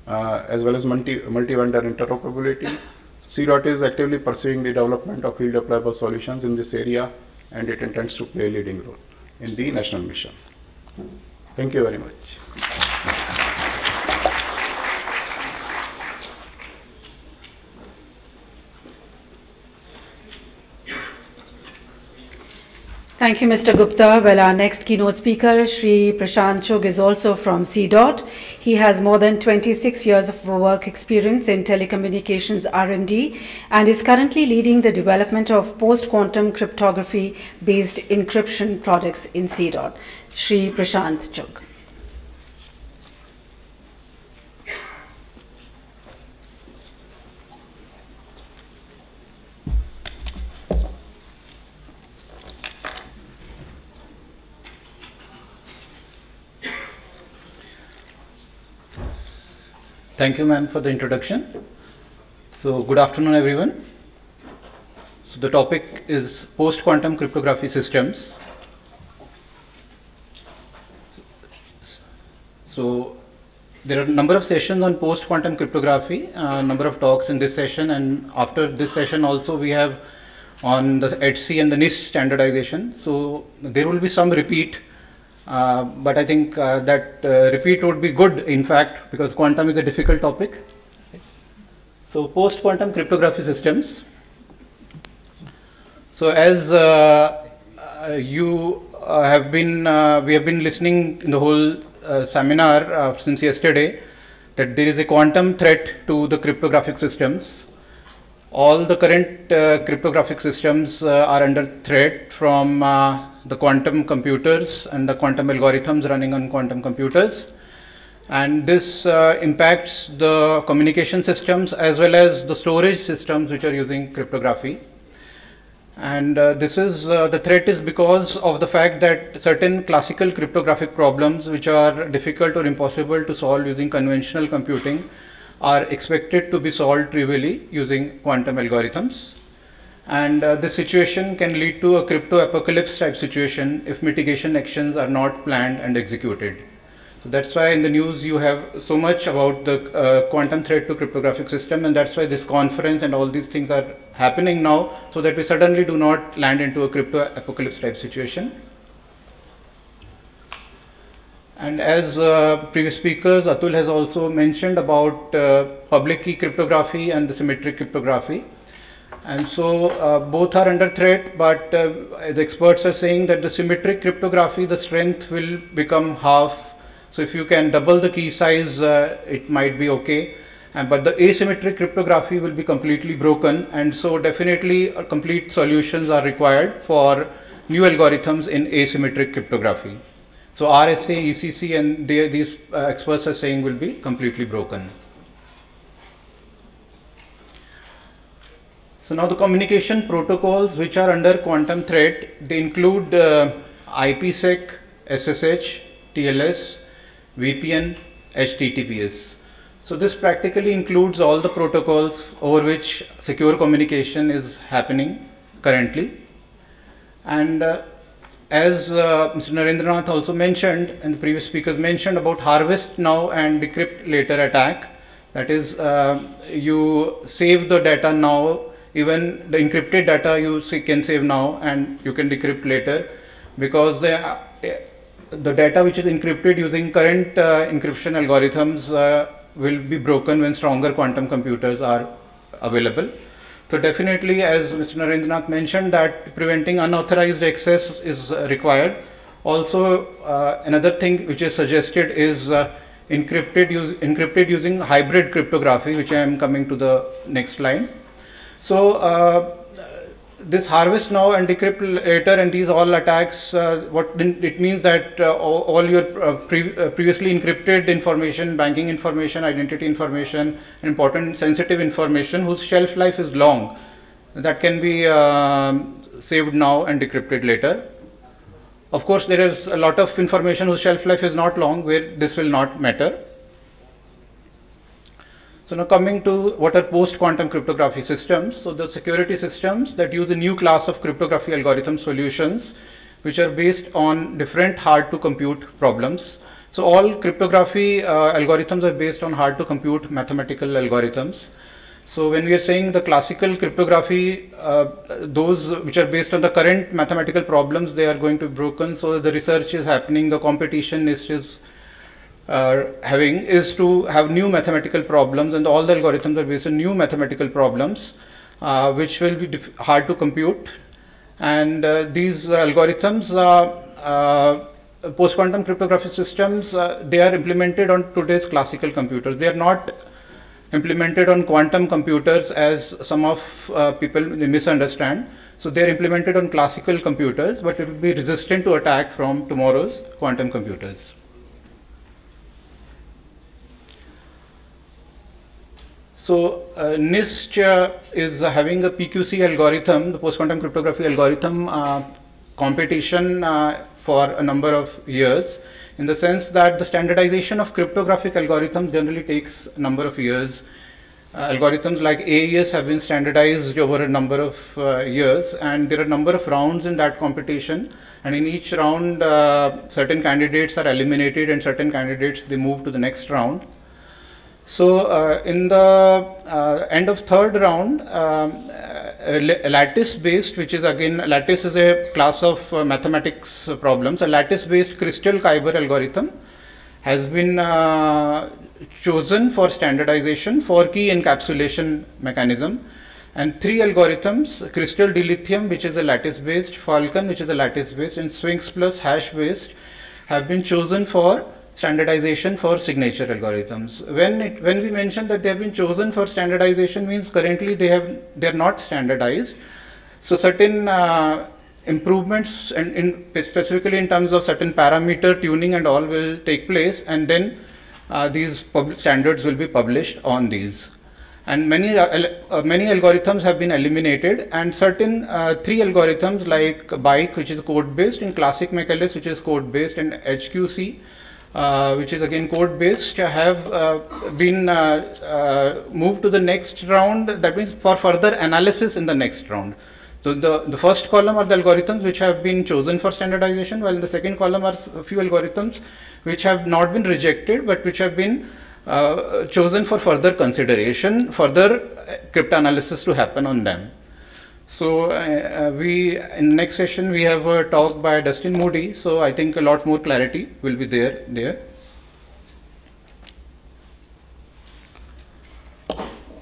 as well as multi-vendor interoperability. C-DOT is actively pursuing the development of field deployable solutions in this area, and it intends to play a leading role in the national mission. Thank you very much. Thank you, Mr. Gupta. Well, our next keynote speaker, Shri Prashant Chugh, is also from C-DOT. He has more than 26 years of work experience in telecommunications R&D and is currently leading the development of post-quantum cryptography-based encryption products in C-DOT. Shri Prashant Chugh. Thank you, ma'am, for the introduction. So, good afternoon, everyone. So, the topic is post-quantum cryptography systems. So, there are a number of sessions on post-quantum cryptography, a number of talks in this session, and after this session also we have on the HC and the NIST standardization. So, there will be some repeat. But I think that repeat would be good, in fact, because quantum is a difficult topic. So, post-quantum cryptography systems. So, as we have been listening in the whole seminar since yesterday, that there is a quantum threat to the cryptographic systems. All the current cryptographic systems are under threat from the quantum computers and the quantum algorithms running on quantum computers, and this impacts the communication systems as well as the storage systems which are using cryptography. And this is the threat is because of the fact that certain classical cryptographic problems which are difficult or impossible to solve using conventional computing are expected to be solved trivially using quantum algorithms. And this situation can lead to a crypto apocalypse type situation if mitigation actions are not planned and executed. So that's why in the news you have so much about the quantum threat to cryptographic system, and that's why this conference and all these things are happening now, so that we suddenly do not land into a crypto apocalypse type situation. And as previous speakers, Atul has also mentioned about public key cryptography and the symmetric cryptography. And so both are under threat, but the experts are saying that the symmetric cryptography, the strength will become half. So if you can double the key size, it might be okay. But the asymmetric cryptography will be completely broken, and so definitely complete solutions are required for new algorithms in asymmetric cryptography. So RSA, ECC, and these experts are saying will be completely broken. So now the communication protocols which are under quantum threat, they include IPsec, SSH, TLS, VPN, HTTPS. So this practically includes all the protocols over which secure communication is happening currently. And as Mr. Narendra also mentioned, and the previous speakers mentioned about harvest now and decrypt later attack. That is, you save the data now, even the encrypted data you can save now and you can decrypt later, because the data which is encrypted using current encryption algorithms will be broken when stronger quantum computers are available. So definitely, as Mr. Narendra mentioned, that preventing unauthorized access is required. Also, another thing which is suggested is encrypted using hybrid cryptography, which I am coming to the next line. So this harvest now and decrypt later and these all attacks, what it means that all your previously encrypted information, banking information, identity information, important sensitive information whose shelf life is long, that can be saved now and decrypted later. Of course, there is a lot of information whose shelf life is not long, where this will not matter. So now coming to what are post-quantum cryptography systems. So the security systems that use a new class of cryptography algorithm solutions which are based on different hard to compute problems. So all cryptography algorithms are based on hard to compute mathematical algorithms. So when we are saying the classical cryptography, those which are based on the current mathematical problems, they are going to be broken. So the research is happening, the competition is to have new mathematical problems, and all the algorithms are based on new mathematical problems which will be hard to compute. And these algorithms, post-quantum cryptographic systems, they are implemented on today's classical computers. They are not implemented on quantum computers as some of people misunderstand. So they are implemented on classical computers, but it will be resistant to attack from tomorrow's quantum computers. So NIST is having a PQC algorithm, the post-quantum cryptography algorithm competition for a number of years, in the sense that the standardization of cryptographic algorithms generally takes a number of years. Algorithms like AES have been standardized over a number of years, and there are a number of rounds in that competition, and in each round certain candidates are eliminated and certain candidates they move to the next round. So in the end of third round, lattice based, which is again, lattice is a class of mathematics problems, a lattice based crystal Kyber algorithm has been chosen for standardization for key encapsulation mechanism, and three algorithms, crystal dilithium, which is a lattice based, Falcon, which is a lattice based, and Sphinx plus hash based, have been chosen for standardization for signature algorithms. When we mention that they have been chosen for standardization, means currently they are not standardized. So certain improvements and specifically in terms of certain parameter tuning and all will take place, and then these standards will be published on these. And many algorithms have been eliminated, and certain three algorithms like BIKE, which is code based, and Classic Michaelis, which is code based, and HQC, which is again code based, have been moved to the next round. That means for further analysis in the next round. So the first column are the algorithms which have been chosen for standardization, while in the second column are a few algorithms which have not been rejected, but which have been chosen for further consideration, further cryptanalysis to happen on them. So in the next session we have a talk by Dustin Moody, so I think a lot more clarity will be there.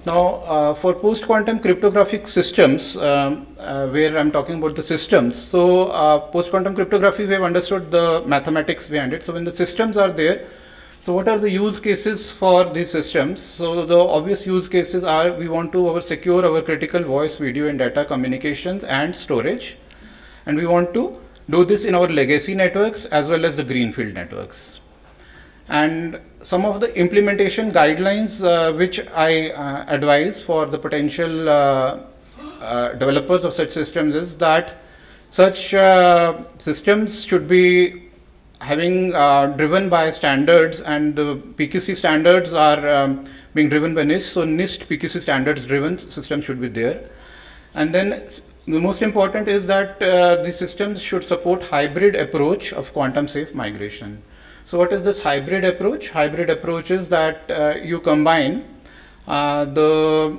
Now, for post-quantum cryptographic systems, where I'm talking about the systems, so post-quantum cryptography, we have understood the mathematics behind it. So when the systems are there, so what are the use cases for these systems? So the obvious use cases are, we want to secure our critical voice, video and data communications and storage. And we want to do this in our legacy networks as well as the greenfield networks. And some of the implementation guidelines which I advise for the potential developers of such systems is that such systems should be having driven by standards, and the PQC standards are being driven by NIST. So NIST PQC standards driven systems should be there. And then the most important is that the systems should support hybrid approach of quantum safe migration. So what is this hybrid approach? Hybrid approach is that you combine the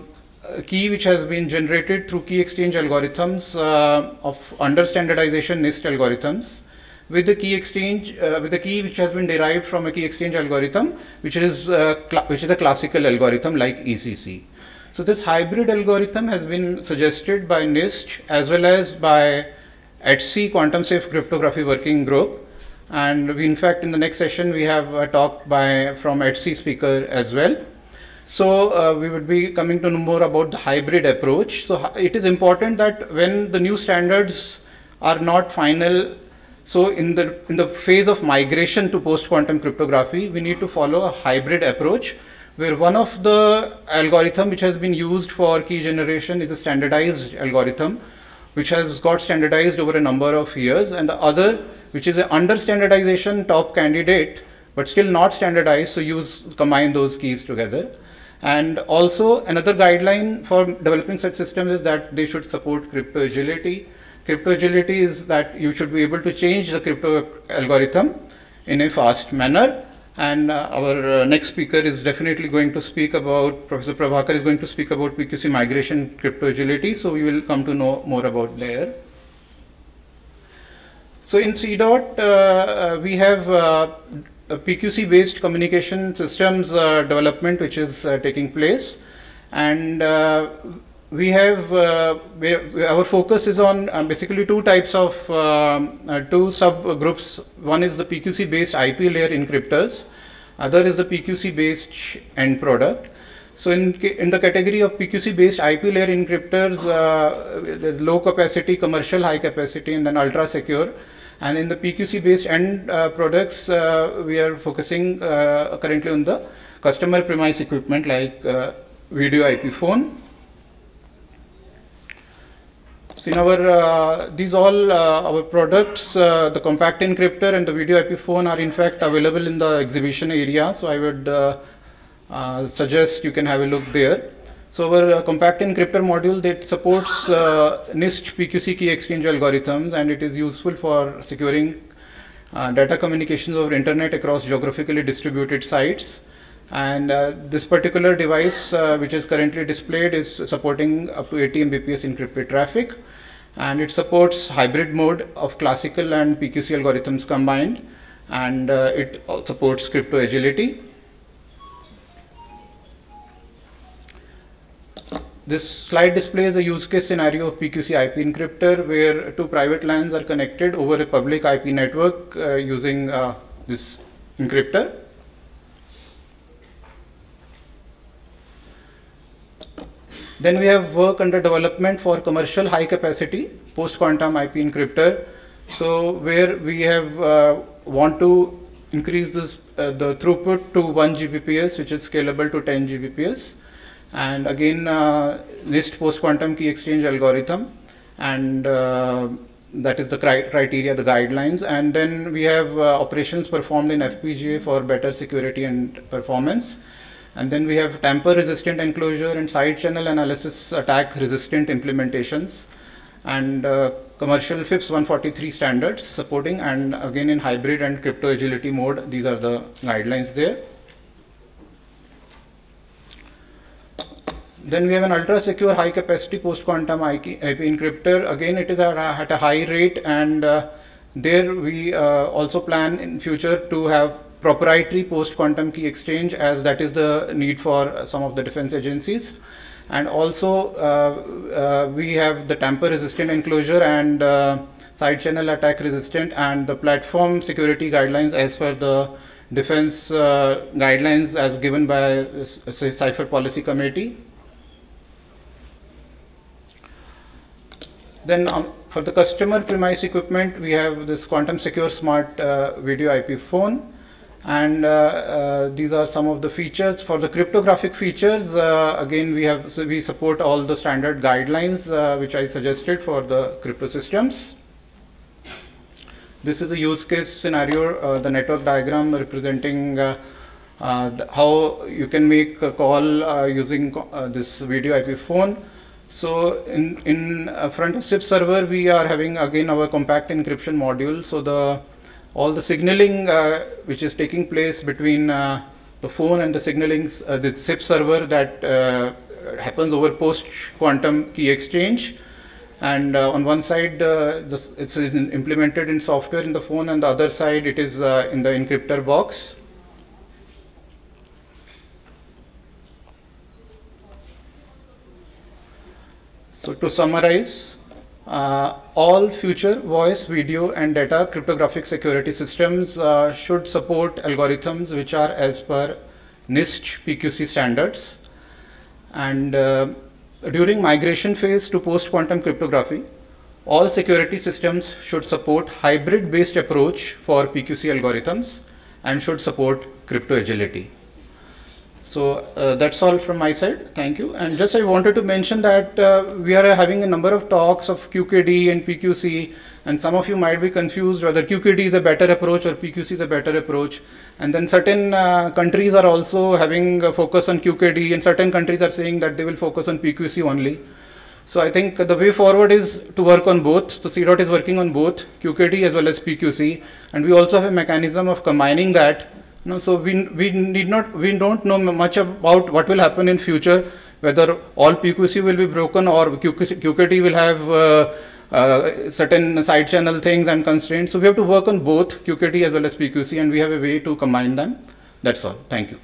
key which has been generated through key exchange algorithms of under standardization NIST algorithms with the key exchange, with the key which has been derived from a key exchange algorithm, which is a classical algorithm like ECC. So this hybrid algorithm has been suggested by NIST as well as by HC Quantum Safe Cryptography Working Group. And we, in fact, in the next session, we have a talk from HC speaker as well. So we would be coming to know more about the hybrid approach. So it is important that when the new standards are not final, so in the phase of migration to post-quantum cryptography, we need to follow a hybrid approach, where one of the algorithm which has been used for key generation is a standardized algorithm, which has got standardized over a number of years, and the other, which is an under standardization top candidate, but still not standardized, so combine those keys together. And also another guideline for developing such systems is that they should support crypto agility. Crypto agility is that you should be able to change the crypto algorithm in a fast manner. And our next speaker is definitely going to speak about, Professor Prabhakar is going to speak about PQC migration crypto agility, so we will come to know more about there. So in C. We have a PQC based communication systems development which is taking place, and we have our focus is on basically two types of two subgroups. One is the PQC based IP layer encryptors, other is the PQC based end product. So in the category of PQC based IP layer encryptors, the low capacity, commercial high capacity, and then ultra secure. And in the PQC based end products, we are focusing currently on the customer premise equipment like video IP phone. So in our these all our products, the compact encryptor and the video IP phone are in fact available in the exhibition area. So I would suggest you can have a look there. So our compact encryptor module that supports NIST PQC key exchange algorithms, and it is useful for securing data communications over internet across geographically distributed sites. And this particular device which is currently displayed is supporting up to 80 Mbps encrypted traffic, and it supports hybrid mode of classical and PQC algorithms combined, and it supports crypto agility. This slide displays a use case scenario of PQC IP encryptor where two private lines are connected over a public IP network using this encryptor. Then we have work under development for commercial high capacity post-quantum IP encryptor. So where we have want to increase this the throughput to 1 Gbps, which is scalable to 10 Gbps. And again, NIST post-quantum key exchange algorithm, and that is the criteria, the guidelines. And then we have operations performed in FPGA for better security and performance. And then we have tamper-resistant enclosure and side channel analysis attack-resistant implementations. And commercial FIPS 143 standards supporting, and again in hybrid and crypto agility mode, these are the guidelines there. Then we have an ultra secure high capacity post quantum IP encryptor. Again, it is at a high rate, and there we also plan in future to have proprietary post quantum key exchange, as that is the need for some of the defense agencies. And also we have the tamper resistant enclosure and side channel attack resistant, and the platform security guidelines as per the defense guidelines as given by Xiphera policy committee. Then for the customer premise equipment, we have this quantum secure smart video IP phone, and these are some of the features. For the cryptographic features, again we support all the standard guidelines which I suggested for the crypto systems. This is a use case scenario, the network diagram representing how you can make a call using this video IP phone. So in front of SIP server, we are having again our compact encryption module. So all the signaling which is taking place between the phone and the signaling, the SIP server, that happens over post quantum key exchange. And on one side it's implemented in software in the phone, and the other side it is in the encryptor box. So to summarize, all future voice, video and data cryptographic security systems should support algorithms which are as per NIST PQC standards. And during migration phase to post-quantum cryptography, all security systems should support hybrid-based approach for PQC algorithms and should support crypto agility. So that's all from my side. Thank you. And just I wanted to mention that we are having a number of talks of QKD and PQC, and some of you might be confused whether QKD is a better approach or PQC is a better approach. And then certain countries are also having a focus on QKD, and certain countries are saying that they will focus on PQC only. So I think the way forward is to work on both. So CDOT is working on both QKD as well as PQC, and we also have a mechanism of combining that. No, so we don't know much about what will happen in future, whether all PQC will be broken or QKD will have certain side channel things and constraints. So we have to work on both QKD as well as PQC, and we have a way to combine them. That's all. Thank you.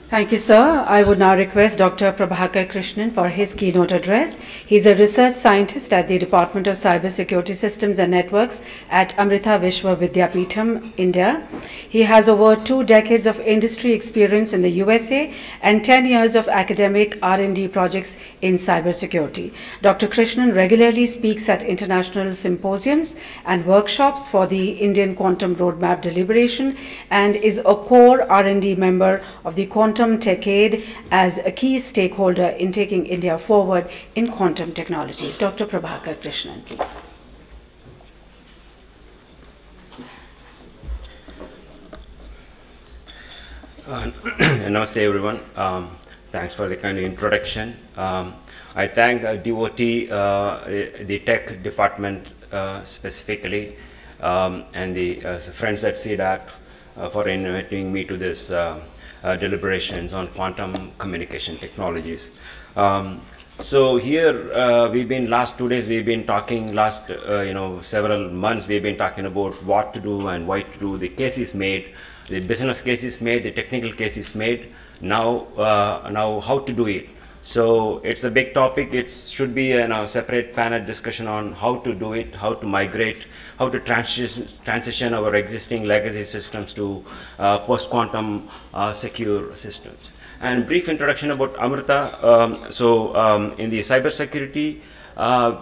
Thank you, sir. I would now request Dr. Prabhakar Krishnan for his keynote address. He's a research scientist at the Department of Cybersecurity Systems and Networks at Amrita Vishwa Vidyapeetham, India. He has over 2 decades of industry experience in the USA and 10 years of academic R&D projects in cybersecurity. Dr. Krishnan regularly speaks at international symposiums and workshops for the Indian Quantum Roadmap Deliberation, and is a core R&D member of the Quantum Decade as a key stakeholder in taking India forward in quantum technologies. Dr. Prabhakar Krishnan, please. Namaste everyone. Thanks for the kind of introduction. I thank DOT, the tech department specifically, and the friends at CDAC for inviting me to this deliberations on quantum communication technologies. So here we've been last 2 days, we've been talking last several months, we've been talking about what to do and why to do. The case is made, the business case is made, the technical case is made. Now how to do it. So it's a big topic. It should be a separate panel discussion on how to do it, how to migrate, how to transition our existing legacy systems to post-quantum secure systems. And brief introduction about Amrita. In the cybersecurity,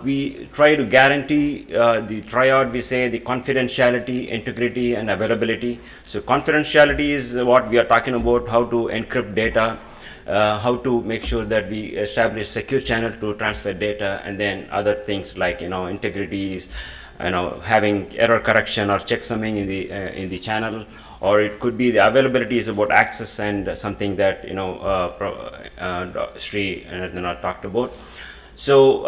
we try to guarantee the triad, we say the confidentiality, integrity and availability. So confidentiality is what we are talking about, how to encrypt data, how to make sure that we establish secure channel to transfer data, and then other things like integrity is having error correction or checksumming in the channel, or it could be the availability is about access and something that Sri and Narendra talked about. So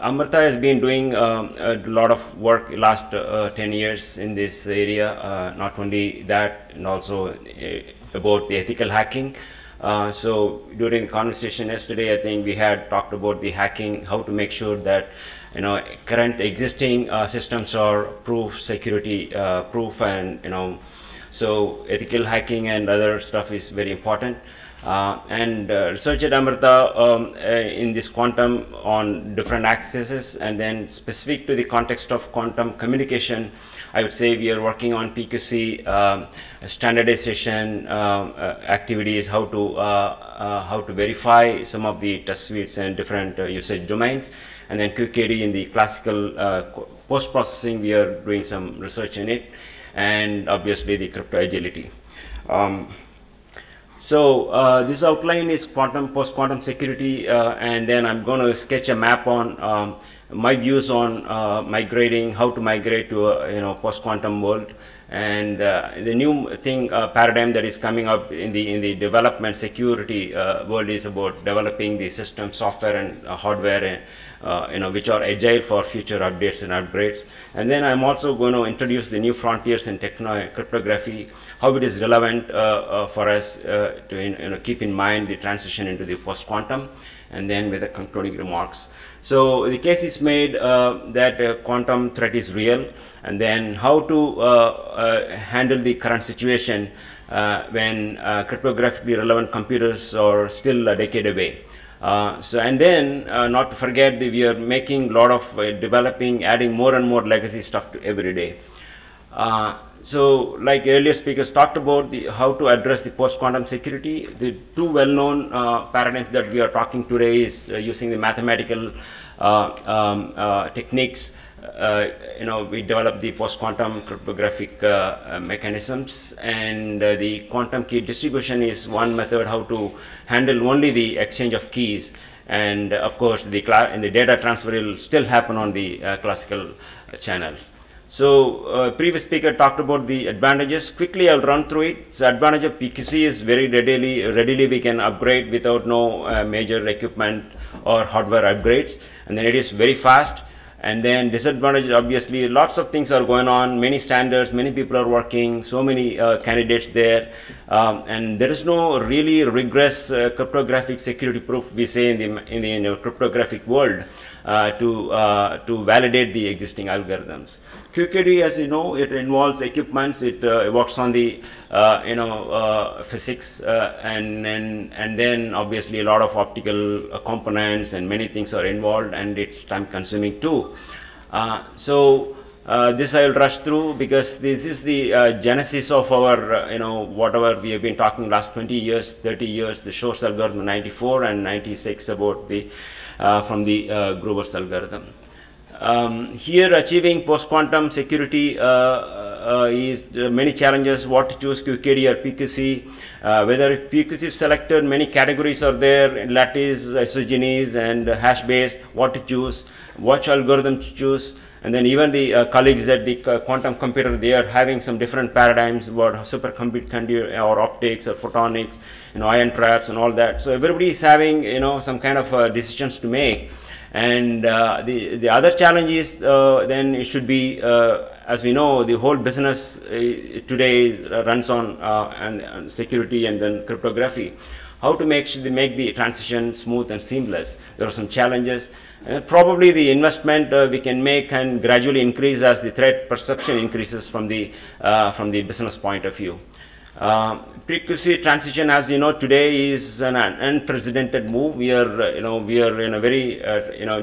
Amrita has been doing a lot of work last 10 years in this area, not only that, and also about the ethical hacking. So during the conversation yesterday, I think we had talked about the hacking, how to make sure that current existing systems are proof, security proof, and so ethical hacking and other stuff is very important. And research at Amrita in this quantum on different accesses, and then specific to the context of quantum communication, I would say we are working on PQC standardization activities, how to verify some of the test suites and different usage domains, and then QKD in the classical post-processing, we are doing some research in it, and obviously the crypto agility. So this outline is post-quantum security, and then I'm going to sketch a map on my views on migrating, how to migrate to a post-quantum world, and the new thing paradigm that is coming up in the development security world is about developing the system, software, and hardware, which are agile for future updates and upgrades. And then I'm also going to introduce the new frontiers in cryptography, how it is relevant for us to keep in mind the transition into the post-quantum, and then with the concluding remarks. So the case is made that quantum threat is real, and then how to handle the current situation when cryptographically relevant computers are still a decade away. And then not to forget that we are making a lot of developing, adding more and more legacy stuff to every day. So like earlier speakers talked about how to address the post-quantum security, the two well-known paradigms that we are talking today is using the mathematical techniques. We developed the post-quantum cryptographic mechanisms, and the quantum key distribution is one method how to handle only the exchange of keys. And of course, the data transfer will still happen on the classical channels. So previous speaker talked about the advantages. Quickly, I'll run through it. So advantage of PQC is very readily we can upgrade without no major equipment or hardware upgrades, and then it is very fast. And then disadvantage, obviously, lots of things are going on, many standards, many people are working, so many candidates there, and there is no really rigorous cryptographic security proof, we say in the cryptographic world, to validate the existing algorithms. QKD, as you know, it involves equipments. It works on the physics, and then obviously a lot of optical components and many things are involved, and it's time consuming too. This I will rush through because this is the genesis of our whatever we have been talking last 20 years, 30 years, the Shor's algorithm 94 and 96 about the from the Gruber's algorithm. Here achieving post-quantum security is many challenges, what to choose, QKD or PQC. Whether PQC is selected, many categories are there, lattice, isogenes, and hash-based, what to choose, which algorithm to choose. And then even the colleagues at the quantum computer, they are having some different paradigms about superconductivity or optics or photonics, ion traps and all that. So everybody is having some kind of decisions to make. And the other challenge is then it should be, as we know, the whole business today runs on security and then cryptography. How to make the transition smooth and seamless. There are some challenges. Probably the investment we can make can gradually increase as the threat perception increases from the business point of view. PQC transition, as you know, today is an unprecedented move. We are in a very,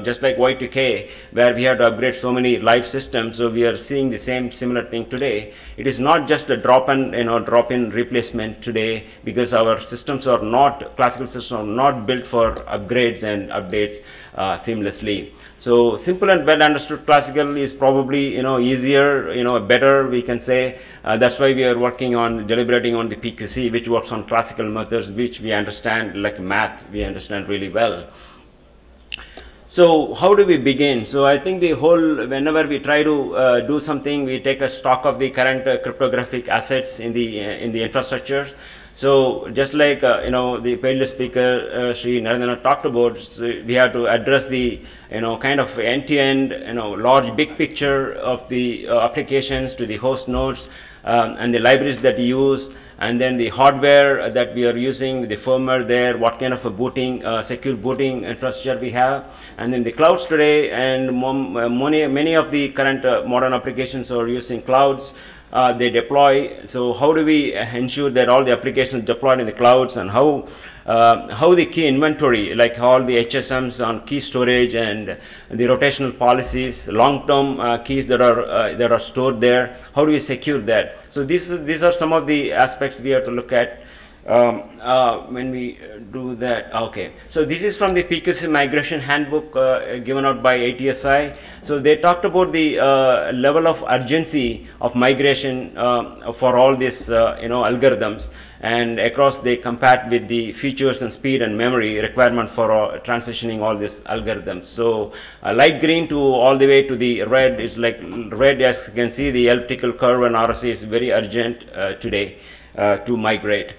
just like Y2K, where we had to upgrade so many live systems. So we are seeing the similar thing today. It is not just a drop-in replacement today, because our systems are not, classical systems are not built for upgrades and updates seamlessly. So simple and well understood classical is probably easier, better, we can say. That's why we are working on deliberating on the PQC, which works on classical methods, which we understand, like math, we understand really well. So how do we begin? So I think the whole, whenever we try to do something, we take a stock of the current cryptographic assets in the infrastructure. So just like the previous speaker Sri Narendra talked about, so we have to address the kind of end-to-end large big picture of the applications to the host nodes and the libraries that we use, and then the hardware that we are using, the firmware there, what kind of a booting, secure booting infrastructure we have, and then the clouds today, and many of the current modern applications are using clouds. They deploy. So how do we ensure that all the applications deployed in the clouds, and how the key inventory, like all the HSMs on key storage and the rotational policies, long-term keys that are stored there, how do we secure that? So these are some of the aspects we have to look at when we do that. Okay, so this is from the PQC migration handbook given out by TSDSI. So they talked about the level of urgency of migration for all these algorithms, and across they compared with the features and speed and memory requirement for transitioning all these algorithms. So light green to all the way to the red is like red, as you can see the elliptical curve, and RSA is very urgent today to migrate.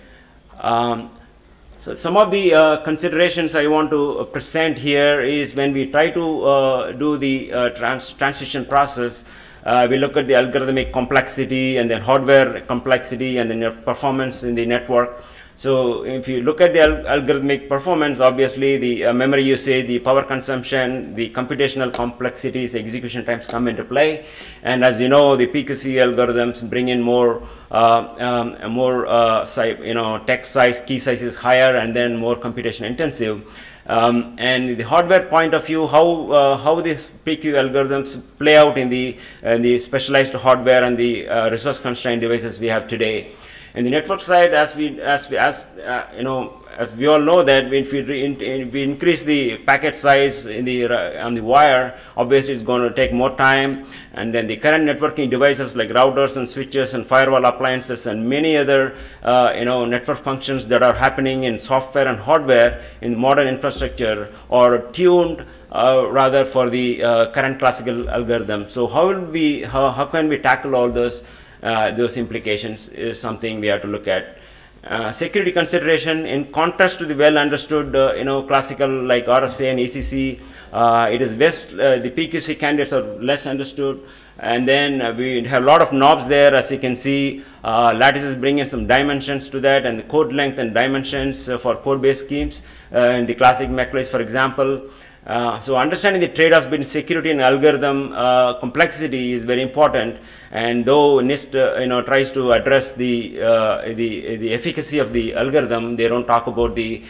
So some of the considerations I want to present here is when we try to do the transition process, we look at the algorithmic complexity and then hardware complexity and then performance in the network. So if you look at the algorithmic performance, obviously the memory usage, the power consumption, the computational complexities, execution times come into play. And as you know, the PQC algorithms bring in more text size, key size is higher, and then more computation intensive. And the hardware point of view, how these PQ algorithms play out in the specialized hardware and the resource constrained devices we have today. In the network side, as we all know that if we increase the packet size on the wire, obviously it's going to take more time. And then the current networking devices like routers and switches and firewall appliances and many other network functions that are happening in software and hardware in modern infrastructure are tuned rather for the current classical algorithm. So how can we tackle all those implications is something we have to look at. Security consideration, in contrast to the well understood classical like RSA and ECC, it is the PQC candidates are less understood, and then we have a lot of knobs there. As you can see, lattices bring in some dimensions to that, and the code length and dimensions for code based schemes in the classic macOS, for example. So understanding the trade-offs between security and algorithm complexity is very important. And though NIST tries to address the efficacy of the algorithm, they don't talk about these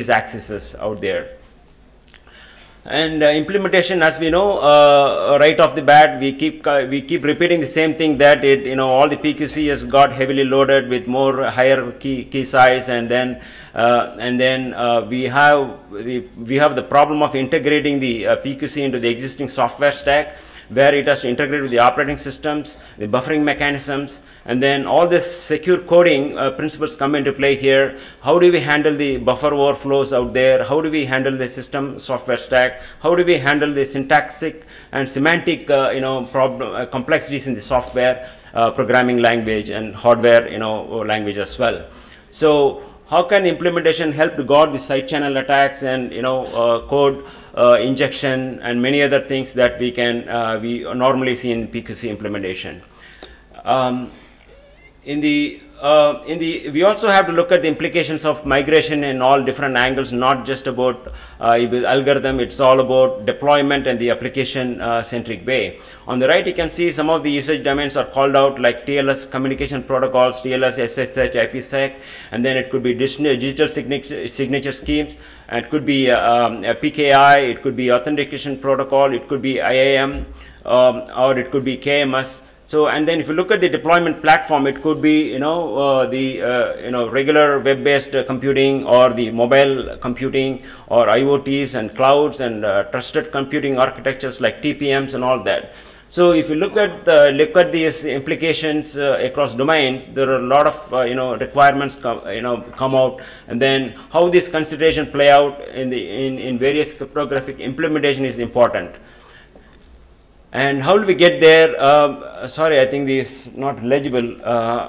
axes out there. And implementation, as we know, right off the bat, we keep repeating the same thing, that all the PQC has got heavily loaded with more higher key size, and then we have the problem of integrating the PQC into the existing software stack, where it has to integrate with the operating systems, the buffering mechanisms, and then all this secure coding principles come into play here. How do we handle the buffer overflows out there? How do we handle the system software stack? How do we handle the syntactic and semantic complexities in the software programming language and hardware language as well? So how can implementation help to guard the side channel attacks and code injection and many other things that we normally see in PQC implementation? We also have to look at the implications of migration in all different angles, not just about algorithm. It's all about deployment and the application centric way. On the right, you can see some of the usage domains are called out, like TLS communication protocols, TLS, SSH, IPsec, and then it could be digital signature schemes, and it could be a PKI, it could be authentication protocol, it could be IAM, or it could be KMS. So, and then if you look at the deployment platform, it could be regular web-based computing, or the mobile computing, or IoTs and clouds and trusted computing architectures like TPMs and all that. So if you look at these implications across domains, there are a lot of requirements come out, and then how this consideration play out in various cryptographic implementation is important. And how do we get there? Sorry, I think this is not legible.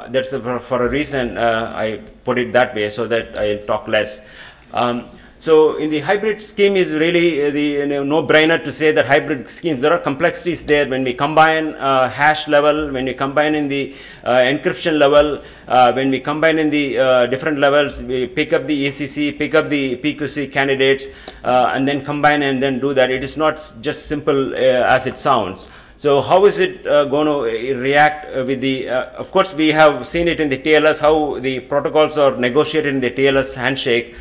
That's for a reason I put it that way, so that I'll talk less. So in the hybrid scheme is really the no-brainer to say that hybrid schemes, there are complexities there when we combine hash level, when we combine in the encryption level, when we combine in the different levels, we pick up the ECC, pick up the PQC candidates, and then combine and then do that. It is not just simple as it sounds. So how is it going to react with the, of course we have seen it in the TLS, how the protocols are negotiated in the TLS handshake.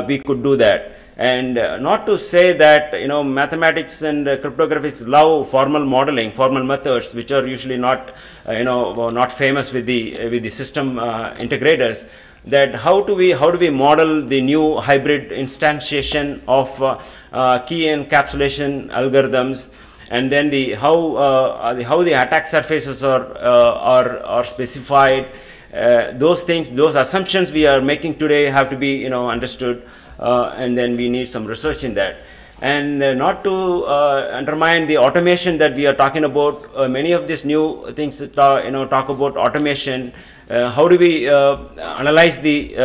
We could do that, and not to say that mathematics and cryptographics love formal modeling, formal methods, which are usually not not famous with the system integrators. That how do we model the new hybrid instantiation of key encapsulation algorithms, and then how the attack surfaces are specified. Those things, those assumptions we are making today have to be understood, and then we need some research in that. And not to undermine the automation that we are talking about, many of these new things that talk about automation. How do we analyze the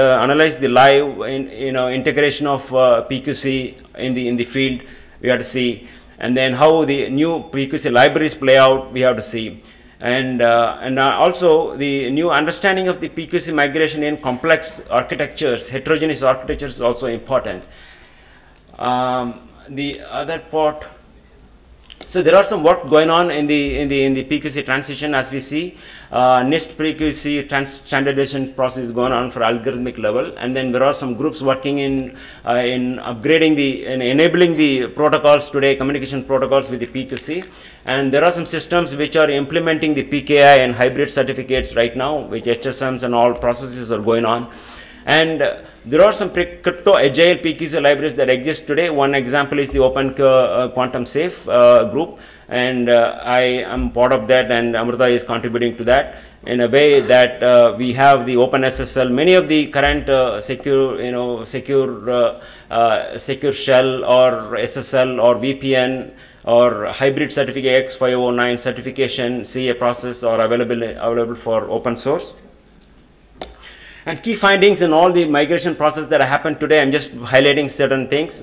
live integration of PQC in the field? We have to see, and then how the new PQC libraries play out. We have to see. And also the new understanding of the PQC migration in complex architectures, heterogeneous architectures is also important. The other part, so there are some work going on in the PQC transition as we see. NIST PQC standardization process is going on for algorithmic level, and then there are some groups working in upgrading and enabling the protocols today, communication protocols with the PQC, and there are some systems which are implementing the PKI and hybrid certificates right now, which HSMs and all processes are going on. And there are some crypto agile PQC libraries that exist today. One example is the Open Quantum Safe group, and I am part of that, and Amrita is contributing to that in a way that we have the OpenSSL. Many of the current secure shell or SSL or VPN or hybrid certificate X509 certification CA process are available for open source. And key findings in all the migration process that happened today, I'm just highlighting certain things.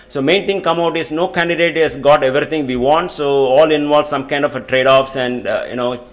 So main thing come out is no candidate has got everything we want. So all involve some kind of a trade-offs and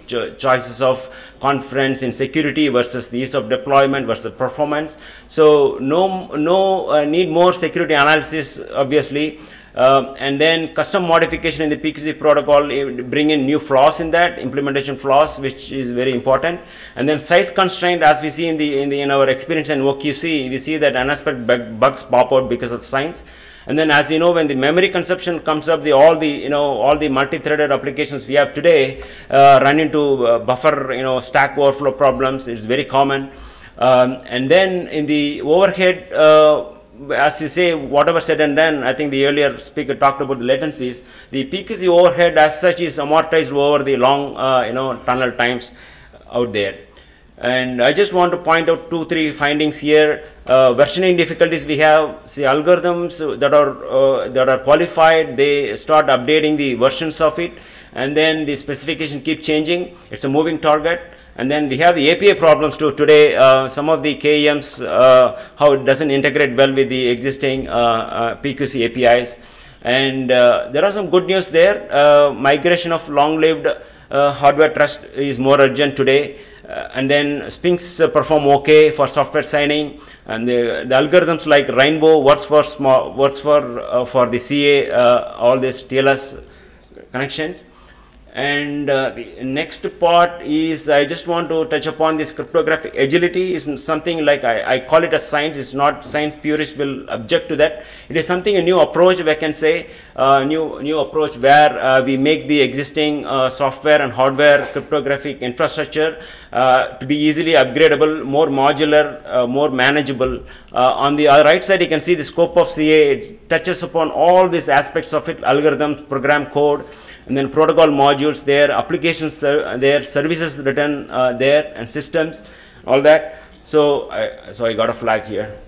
choices of conference in security versus the ease of deployment versus performance. So no need more security analysis obviously. And then custom modification in the PQC protocol, bring in new flaws in that, implementation flaws, which is very important. And then size constraint, as we see in our experience in OQC, we see that unexpected bugs pop out because of science. And then, as you know, when the memory consumption comes up, all the multi-threaded applications we have today run into buffer stack overflow problems. It's very common. And then in the overhead, as you say, whatever said and done, I think the earlier speaker talked about the latencies. The PQC overhead as such is amortized over the long, tunnel times out there. And I just want to point out 2-3 findings here. Versioning difficulties we have. See, algorithms that are qualified, they start updating the versions of it, and then the specification keep changing. It's a moving target. And then we have the API problems too. Today, some of the KEMs, how it doesn't integrate well with the existing PQC APIs. And there are some good news there. Migration of long-lived hardware trust is more urgent today. And then Sphinx perform okay for software signing. And the algorithms like Rainbow works for the CA, all these TLS connections. And the next part is, I just want to touch upon this cryptographic agility. Is something like I call it a science. It's not science purists will object to that. It is something, a new approach, if I can say. new approach where we make the existing software and hardware cryptographic infrastructure to be easily upgradable, more modular, more manageable. On the right side, you can see the scope of CA. It touches upon all these aspects of it: algorithms, program code, and then protocol modules there, applications there, services written there, and systems, all that. So I got a flag here.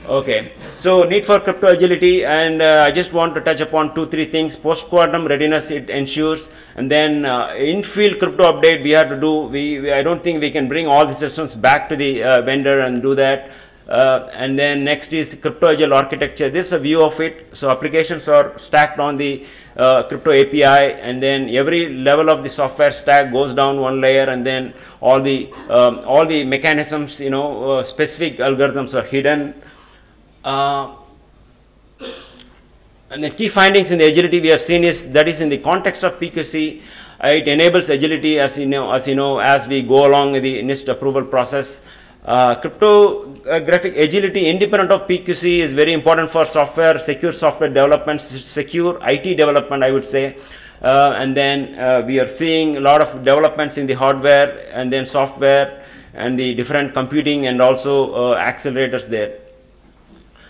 Okay, so need for crypto agility, and I just want to touch upon 2-3 things. Post quantum readiness it ensures, and then in field crypto update we have to do. I don't think we can bring all the systems back to the vendor and do that. And then next is crypto agile architecture. This is a view of it. So applications are stacked on the crypto API, and then every level of the software stack goes down one layer, and then all the mechanisms, specific algorithms are hidden. And the key findings in the agility we have seen is that is in the context of PQC, it enables agility as we go along with the NIST approval process. Cryptographic agility independent of PQC is very important for secure software development, secure IT development, I would say. And then we are seeing a lot of developments in the hardware and then software and the different computing and also accelerators there.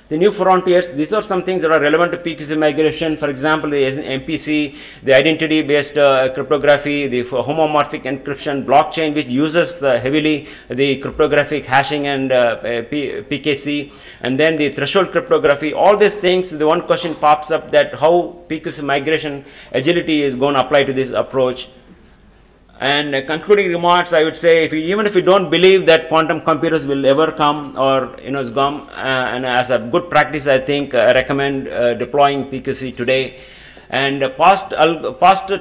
The new frontiers, these are some things that are relevant to PQC migration. For example, the MPC, the identity-based cryptography, the homomorphic encryption, blockchain, which uses heavily the cryptographic hashing and PKC, and then the threshold cryptography. All these things, the one question pops up that how PQC migration agility is going to apply to this approach. And concluding remarks, I would say, even if you don't believe that quantum computers will ever come or is gone, and as a good practice, I think I recommend deploying PQC today. And past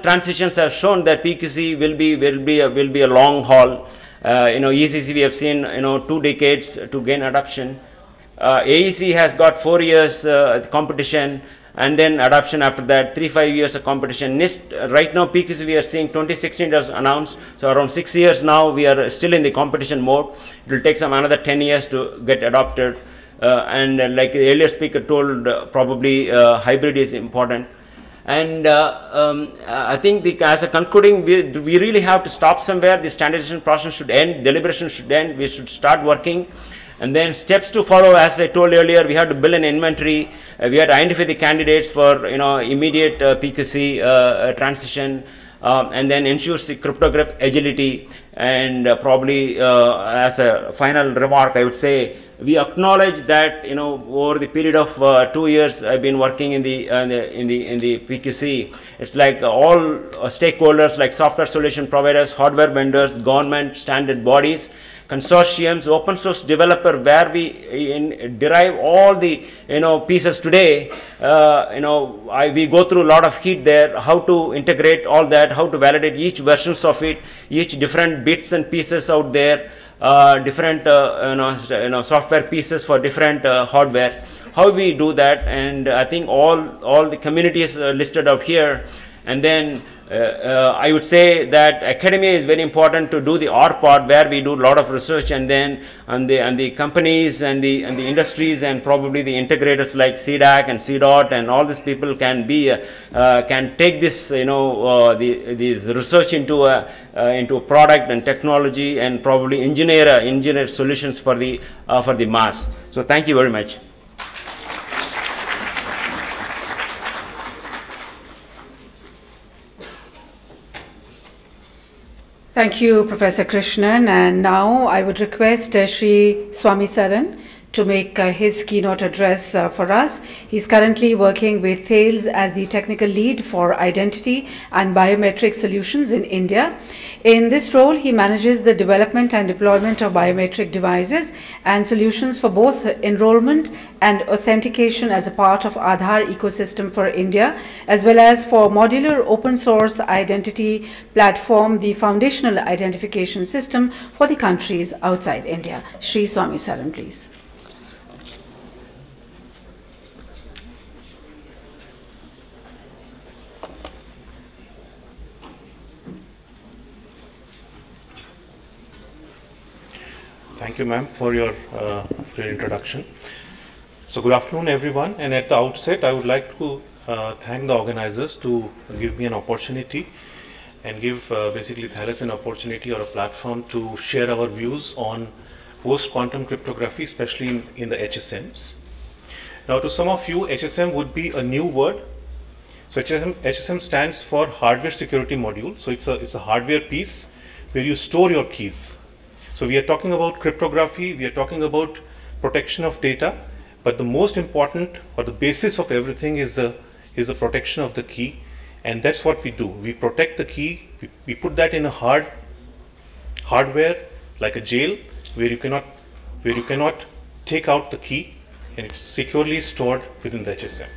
transitions have shown that PQC will be a long haul. ECC we have seen 2 decades to gain adoption. AEC has got 4 years competition, and then adoption after that, 3-5 years of competition. NIST, right now PQC we are seeing 2016 was announced, so around 6 years now we are still in the competition mode. It will take some another 10 years to get adopted, and like the earlier speaker told, probably hybrid is important. And I think as a concluding, we really have to stop somewhere. The standardization process should end, deliberation should end, we should start working. And then steps to follow, as I told earlier, we have to build an inventory. We have to identify the candidates for immediate PQC transition, and then ensure cryptographic agility. And probably as a final remark, I would say we acknowledge that over the period of 2 years I've been working in the PQC. It's like all stakeholders like software solution providers, hardware vendors, government, standard bodies, consortiums, open source developer, where we derive all the pieces today. We go through a lot of heat there, how to integrate all that, how to validate each versions of it, each different bits and pieces out there, different software pieces for different hardware, how we do that. And I think all the communities listed out here. And then I would say that academia is very important to do the R part, where we do a lot of research, and then and the companies and the industries and probably the integrators like CDAC and CDOT and all these people can take this these research into a product and technology, and probably engineer solutions for the mass. So thank you very much. Thank you, Professor Krishnan. And now I would request Sri Swamisaran to make his keynote address for us. He's currently working with Thales as the technical lead for identity and biometric solutions in India. In this role, he manages the development and deployment of biometric devices and solutions for both enrollment and authentication as a part of Aadhaar ecosystem for India, as well as for modular open source identity platform, the foundational identification system for the countries outside India. Sri Swamisaran, please. Thank you, ma'am, for your introduction. So good afternoon everyone, and at the outset I would like to thank the organizers to give me an opportunity and give basically Thales an opportunity or a platform to share our views on post-quantum cryptography, especially in the HSMs. Now to some of you, HSM would be a new word. So HSM stands for Hardware Security Module. So it's a hardware piece where you store your keys. So we are talking about cryptography, we are talking about protection of data, but the most important or the basis of everything is the protection of the key, and that's what we do. We protect the key, we put that in a hardware like a jail where you cannot take out the key, and it's securely stored within the HSM.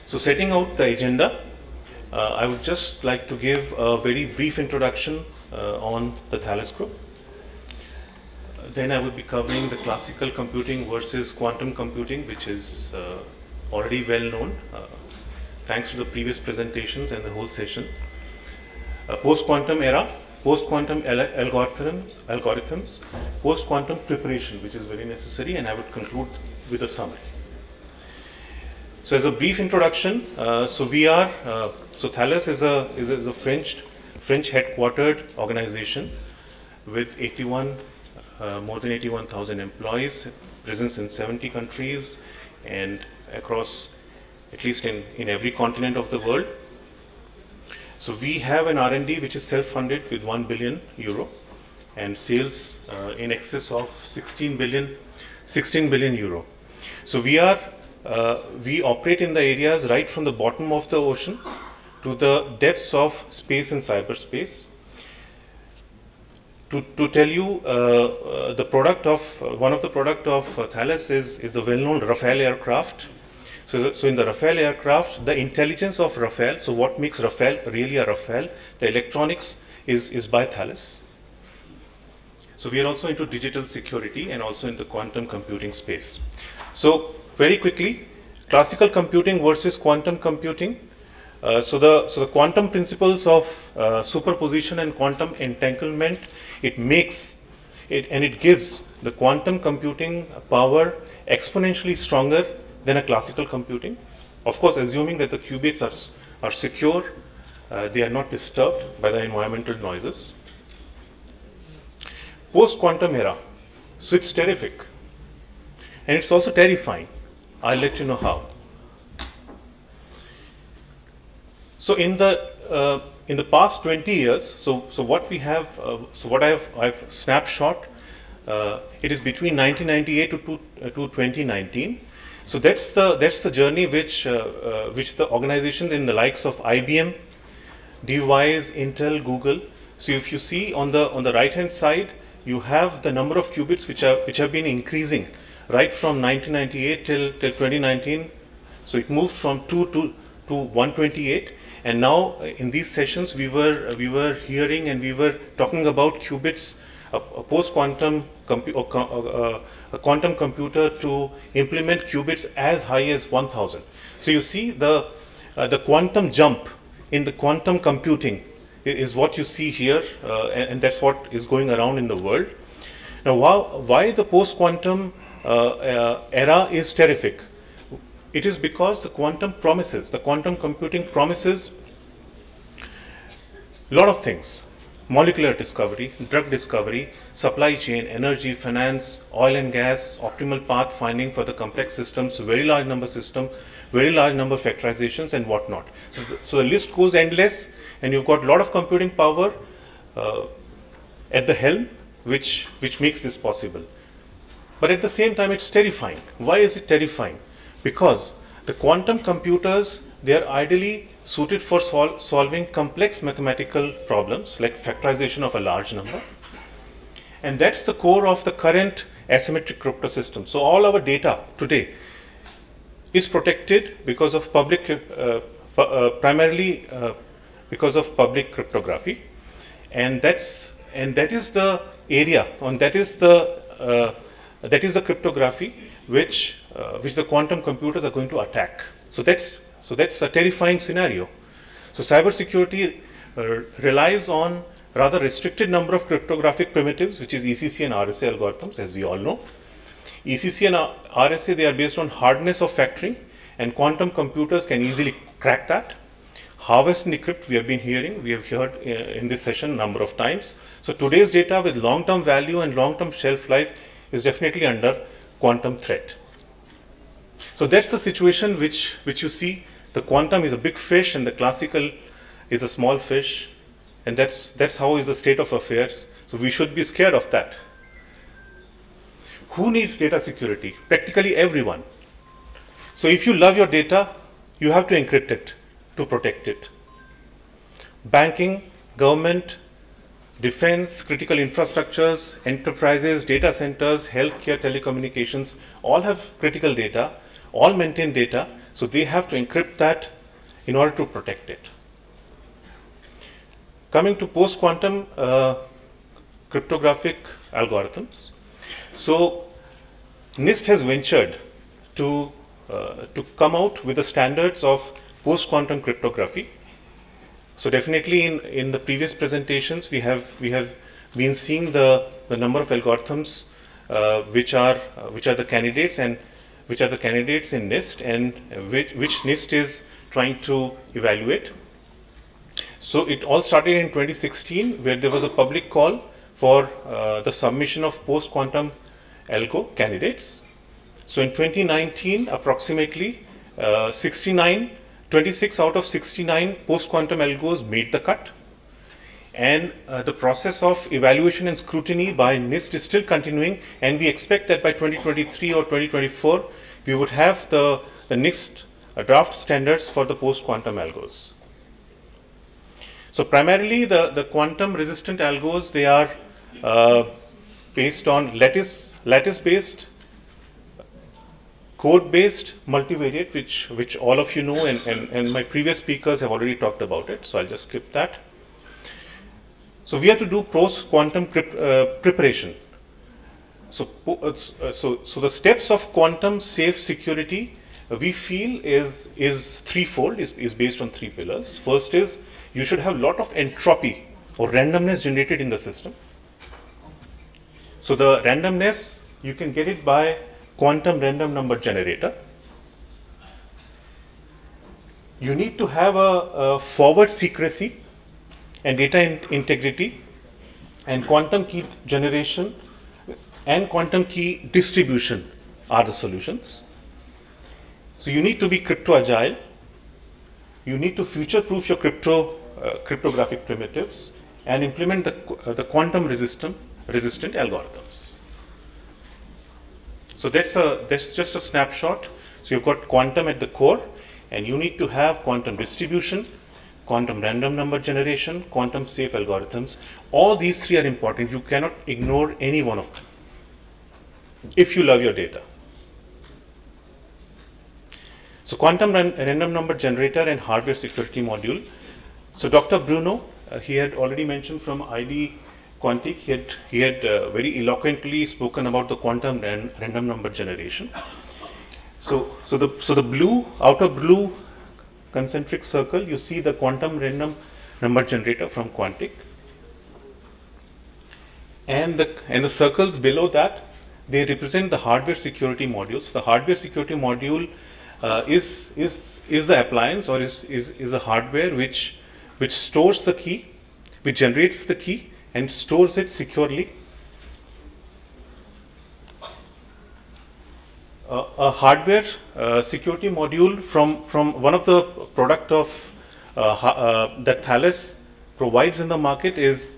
So setting out the agenda, I would just like to give a very brief introduction on the Thales group. Then I would be covering the classical computing versus quantum computing, which is already well known thanks to the previous presentations and the whole session. Post-quantum era, post-quantum algorithms, post-quantum preparation, which is very necessary, and I would conclude with a summary. So as a brief introduction, so Thales is a French headquartered organization with more than 81,000 employees, presence in 70 countries and across at least in every continent of the world. So we have an R&D which is self-funded with 1 billion euro and sales in excess of 16 billion euro. So we operate in the areas right from the bottom of the ocean to the depths of space and cyberspace. To tell you, one of the product of Thales is the well-known Rafale aircraft. So in the Rafale aircraft, the intelligence of Rafale, so what makes Rafale really a Rafale, the electronics is by Thales. So we are also into digital security and also in the quantum computing space. So very quickly, classical computing versus quantum computing. So the quantum principles of superposition and quantum entanglement, it gives the quantum computing power exponentially stronger than a classical computing. Of course, assuming that the qubits are secure, they are not disturbed by the environmental noises. Post-quantum era, so it's terrific and it's also terrifying. I'll let you know how. So in the past 20 years, so what we have, what I've snapshot, it is between 1998 to 2019. So that's the journey which the organizations in the likes of IBM, DeVise, Intel, Google. So if you see on the right hand side, you have the number of qubits which have been increasing right from 1998 till 2019. So it moved from 2 to 128, and now in these sessions we were hearing and we were talking about qubits, a post-quantum a quantum computer to implement qubits as high as 1000. So you see the quantum jump in the quantum computing is what you see here, and that's what is going around in the world. Now why the post-quantum era is terrific? It is because the quantum computing promises a lot of things: molecular discovery, drug discovery, supply chain, energy, finance, oil and gas, optimal path finding for the complex systems, very large number system, very large number of factorizations and whatnot. So the list goes endless, and you've got a lot of computing power at the helm, which makes this possible. But at the same time, it's terrifying. Why is it terrifying? Because the quantum computers, they are ideally suited for solving complex mathematical problems like factorization of a large number. And that's the core of the current asymmetric crypto system. So all our data today is protected because of primarily because of public cryptography, and that is the area, and that is the cryptography which the quantum computers are going to attack. So that's a terrifying scenario. So cybersecurity relies on rather restricted number of cryptographic primitives, which is ECC and RSA algorithms, as we all know. ECC and RSA, they are based on hardness of factoring, and quantum computers can easily crack that. Harvest and decrypt, we have heard in this session a number of times. So today's data with long-term value and long-term shelf life is definitely under quantum threat. So that's the situation which you see. The quantum is a big fish and the classical is a small fish, and that's how is the state of affairs. So we should be scared of that. Who needs data security? Practically everyone. So if you love your data, you have to encrypt it to protect it. Banking, government, defense, critical infrastructures, enterprises, data centers, healthcare, telecommunications, all have critical data, all maintain data, so they have to encrypt that in order to protect it. Coming to post-quantum cryptographic algorithms. So NIST has ventured to come out with the standards of post-quantum cryptography. So definitely in the previous presentations we have been seeing the number of algorithms which are the candidates and which are the candidates in NIST and which NIST is trying to evaluate. So it all started in 2016 where there was a public call for the submission of post-quantum algo candidates. So in 2019 approximately 26 out of 69 post-quantum algos made the cut, and the process of evaluation and scrutiny by NIST is still continuing, and we expect that by 2023 or 2024 we would have the NIST draft standards for the post-quantum algos. So primarily the quantum resistant algos, they are based on lattice-based, code-based multivariate, which all of you know, and my previous speakers have already talked about it, so I'll just skip that. So we have to do post-quantum preparation. So the steps of quantum safe security we feel is threefold, is based on three pillars. First is you should have a lot of entropy or randomness generated in the system. So the randomness, you can get it by quantum random number generator. You need to have a forward secrecy and data integrity, and quantum key generation and quantum key distribution are the solutions. So you need to be crypto agile. You need to future proof your cryptographic primitives and implement the quantum resistant algorithms. So that's just a snapshot. So you've got quantum at the core, and you need to have quantum distribution, quantum random number generation, quantum safe algorithms. All these three are important. You cannot ignore any one of them if you love your data. So quantum random number generator and hardware security module. So Dr. Bruno, he had already mentioned from ID Quantic, he had very eloquently spoken about the quantum random number generation. So the blue, outer blue concentric circle, you see the quantum random number generator from Quantic, and the circles below that, they represent the hardware security module. So the hardware security module is the appliance, or is a hardware which stores the key, which generates the key and stores it securely. A hardware security module from one of the product of that Thales provides in the market is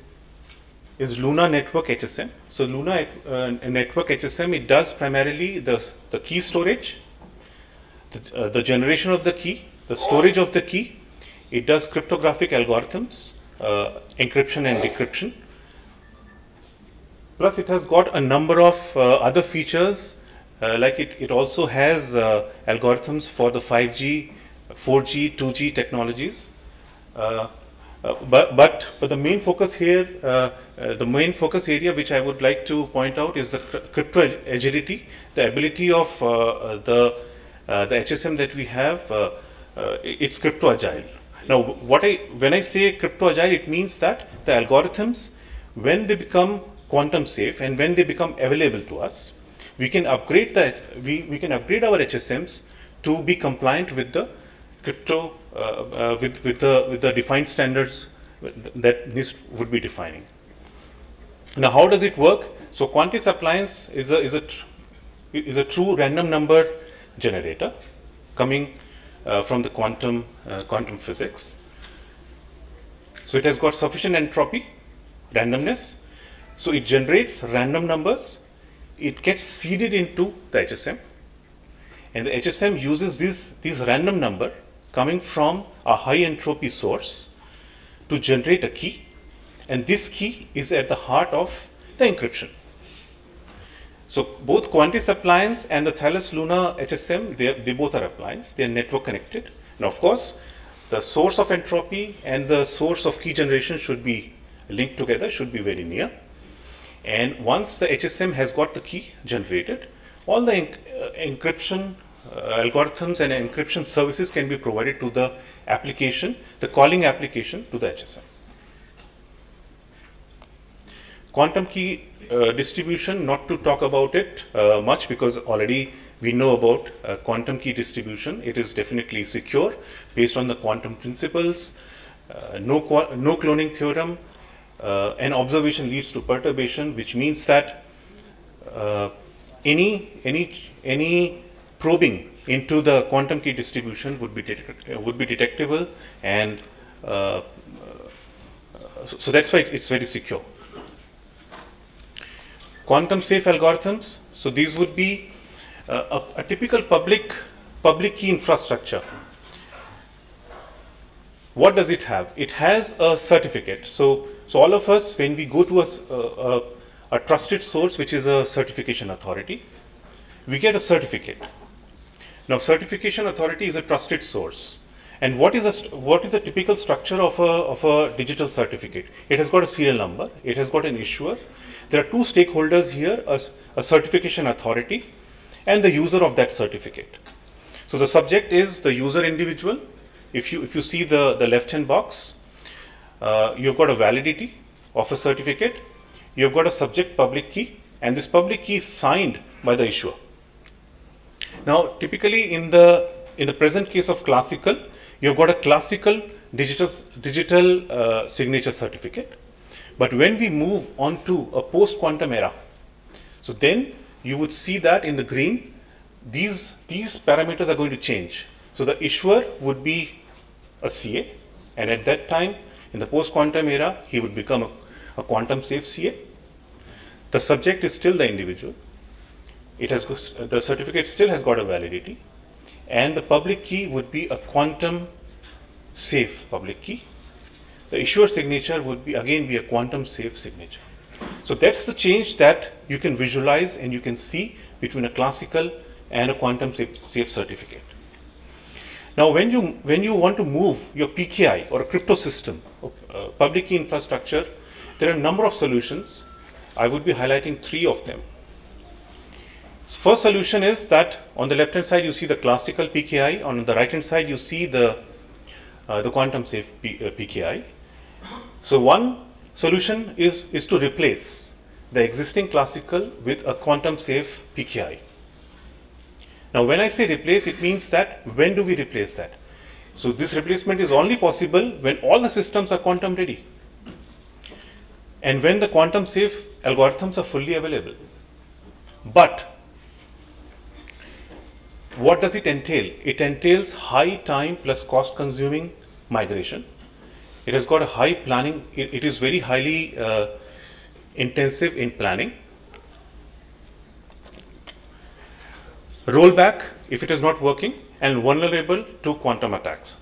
Luna Network HSM. So Luna Network HSM, it does primarily the key storage, the generation of the key, the storage of the key. It does cryptographic algorithms, encryption and decryption. Plus it has got a number of other features, like it also has algorithms for the 5G, 4G, 2G technologies. But the main focus here, the main focus area which I would like to point out is the crypto agility, the ability of the HSM that we have. It's crypto agile. Now, when I say crypto agile, it means that the algorithms, when they become quantum safe and when they become available to us, we can upgrade we can upgrade our HSMs to be compliant with the crypto with the defined standards that NIST would be defining. Now, how does it work? So, Quantis appliance is a true random number generator coming from the quantum physics. So, it has got sufficient entropy, randomness. So, it generates random numbers. It gets seeded into the HSM, and the HSM uses this random number coming from a high entropy source to generate a key, and this key is at the heart of the encryption. So both Quantis appliance and the Thales Luna HSM, they both are appliance, they are network connected. And of course, the source of entropy and the source of key generation should be linked together, should be very near. And once the HSM has got the key generated, all the encryption algorithms and encryption services can be provided to the application, the calling application to the HSM. Quantum key distribution, not to talk about it much because already we know about quantum key distribution. It is definitely secure based on the quantum principles, no cloning theorem, an observation leads to perturbation, which means that any probing into the quantum key distribution would be detectable, and so that's why it's very secure. Quantum safe algorithms, so these would be a typical public key infrastructure. What does it have? It has a certificate. So all of us, when we go to a trusted source, which is a certification authority, we get a certificate. Now, certification authority is a trusted source. And what is a typical structure of a digital certificate? It has got a serial number. It has got an issuer. There are two stakeholders here, a certification authority and the user of that certificate. So the subject is the user individual. If you see the left-hand box, you've got a validity of a certificate. You've got a subject public key, and this public key is signed by the issuer. Now, typically in the present case of classical, you've got a classical digital signature certificate. But when we move on to a post-quantum era, so then you would see that in the green, these parameters are going to change. So the issuer would be a CA, and at that time, in the post-quantum era, he would become a quantum safe CA. The subject is still the individual. The certificate still has got a validity, and the public key would be a quantum safe public key. The issuer signature would again be a quantum safe signature. So that's the change that you can visualize and you can see between a classical and a quantum safe certificate. Now, when you want to move your PKI or a crypto system, public key infrastructure, there are a number of solutions. I would be highlighting three of them. First solution is that on the left hand side you see the classical PKI, on the right hand side you see the quantum safe PKI. So one solution is to replace the existing classical with a quantum safe PKI. Now when I say replace, it means that when do we replace that? So this replacement is only possible when all the systems are quantum ready and when the quantum safe algorithms are fully available. But what does it entail? It entails high time plus cost consuming migration. It has got a high planning, it is very highly intensive in planning. Rollback if it is not working, and vulnerable to quantum attacks.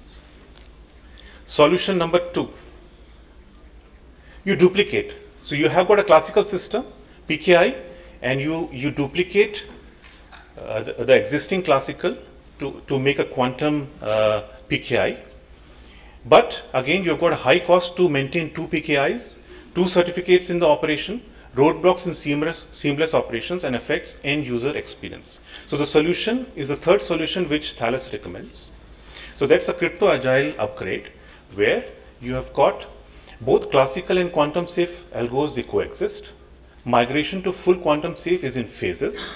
Solution number 2, you duplicate. So you have got a classical system, PKI, and you duplicate the existing classical to make a quantum PKI. But again, you've got a high cost to maintain 2 PKIs, 2 certificates in the operation, roadblocks in seamless operations, and affects end user experience. So the solution is the third solution which Thales recommends. So that's a crypto agile upgrade where you have got both classical and quantum safe algos, they coexist. Migration to full quantum safe is in phases,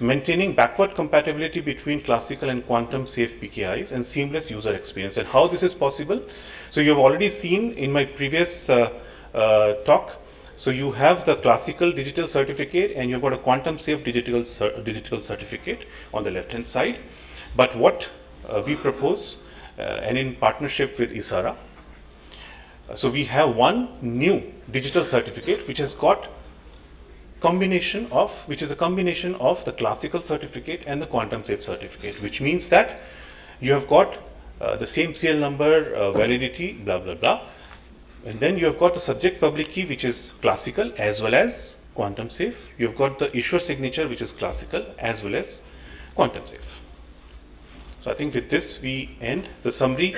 maintaining backward compatibility between classical and quantum safe PKIs and seamless user experience. And how this is possible? So you have already seen in my previous talk. So you have the classical digital certificate and you've got a quantum safe digital certificate on the left hand side. But what we propose, and in partnership with Xiphera, so we have one new digital certificate which has got a combination of the classical certificate and the quantum safe certificate, which means that you have got the same serial number, validity, blah blah blah, and then you have got the subject public key which is classical as well as quantum safe. You have got the issuer signature which is classical as well as quantum safe. So I think with this we end the summary.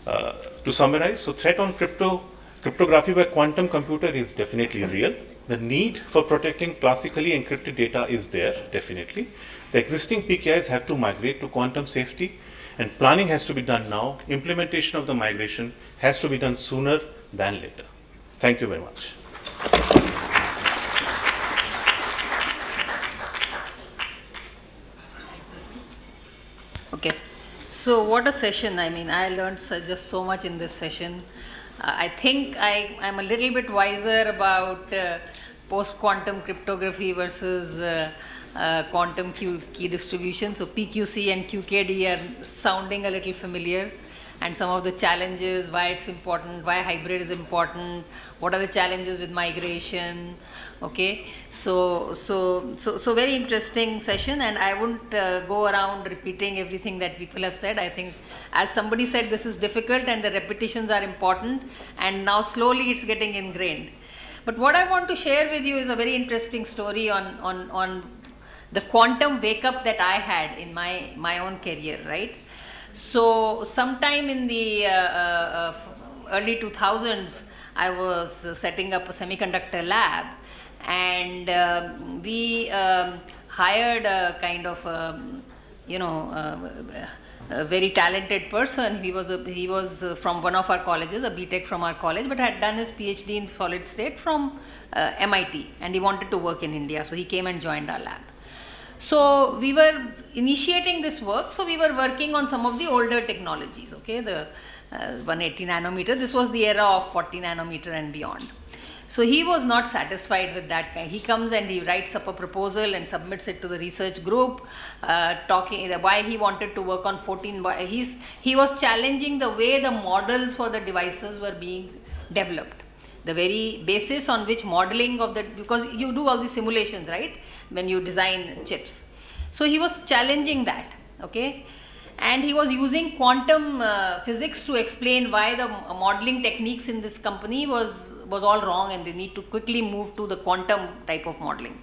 To summarize, so threat on cryptography by quantum computer is definitely real. The need for protecting classically encrypted data is there, definitely. The existing PKIs have to migrate to quantum safety, and planning has to be done now. Implementation of the migration has to be done sooner than later. Thank you very much. Okay. So what a session. I mean, I learned just so much in this session. I think I'm a little bit wiser about post-quantum cryptography versus quantum key distribution. So PQC and QKD are sounding a little familiar, and some of the challenges, why it's important, why hybrid is important, what are the challenges with migration. Okay, so very interesting session, and I wouldn't go around repeating everything that people have said. I think, as somebody said, this is difficult and the repetitions are important, and now slowly it's getting ingrained. But what I want to share with you is a very interesting story on the quantum wake up that I had in my own career, right? So sometime in the early 2000s, I was setting up a semiconductor lab, and we hired a kind of a very talented person. He was from one of our colleges, a BTech from our college, but had done his PhD in solid state from MIT, and he wanted to work in India, so he came and joined our lab. So we were initiating this work, so we were working on some of the older technologies, okay, the 180 nanometer. This was the era of 40 nanometer and beyond. So he was not satisfied with that kind. He comes and he writes up a proposal and submits it to the research group, talking why he wanted to work on 14. He was challenging the way the models for the devices were being developed, the very basis on which modeling of the, because you do all the simulations, right, when you design chips. So he was challenging that, okay. And he was using quantum physics to explain why the modeling techniques in this company was all wrong, and they need to quickly move to the quantum type of modeling.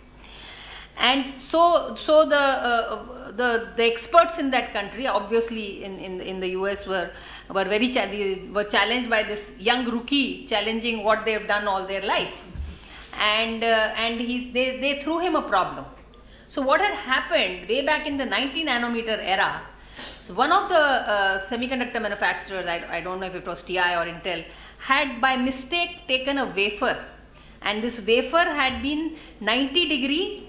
And so the experts in that country, obviously in the US, were challenged by this young rookie challenging what they have done all their life, and they threw him a problem. So what had happened way back in the 90 nanometer era, so one of the semiconductor manufacturers, I don't know if it was TI or Intel, had by mistake taken a wafer, and this wafer had been 90-degree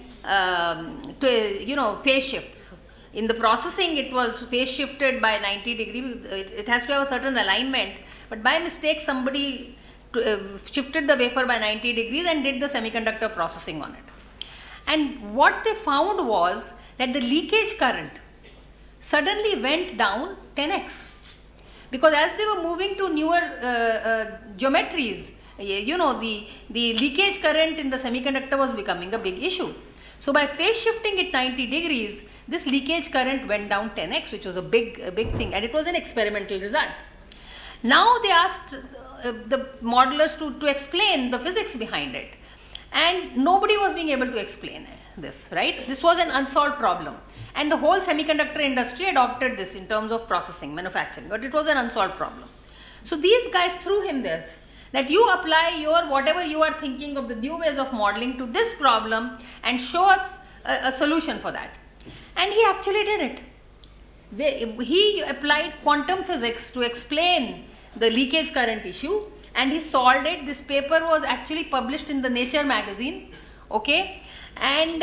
phase shift. In the processing, it was phase shifted by 90 degree. It has to have a certain alignment, but by mistake somebody shifted the wafer by 90 degrees and did the semiconductor processing on it. And what they found was that the leakage current suddenly went down 10x, because as they were moving to newer geometries, the leakage current in the semiconductor was becoming a big issue. So by phase shifting it 90 degrees, this leakage current went down 10x, which was a big thing, and it was an experimental result. Now they asked the modelers to explain the physics behind it, and nobody was being able to explain this, right? This was an unsolved problem, and the whole semiconductor industry adopted this in terms of processing, manufacturing, but it was an unsolved problem. So these guys threw him this, that you apply your whatever you are thinking of the new ways of modeling to this problem and show us a solution for that. And he actually did it. He applied quantum physics to explain the leakage current issue, and he solved it. This paper was actually published in the Nature magazine, okay? And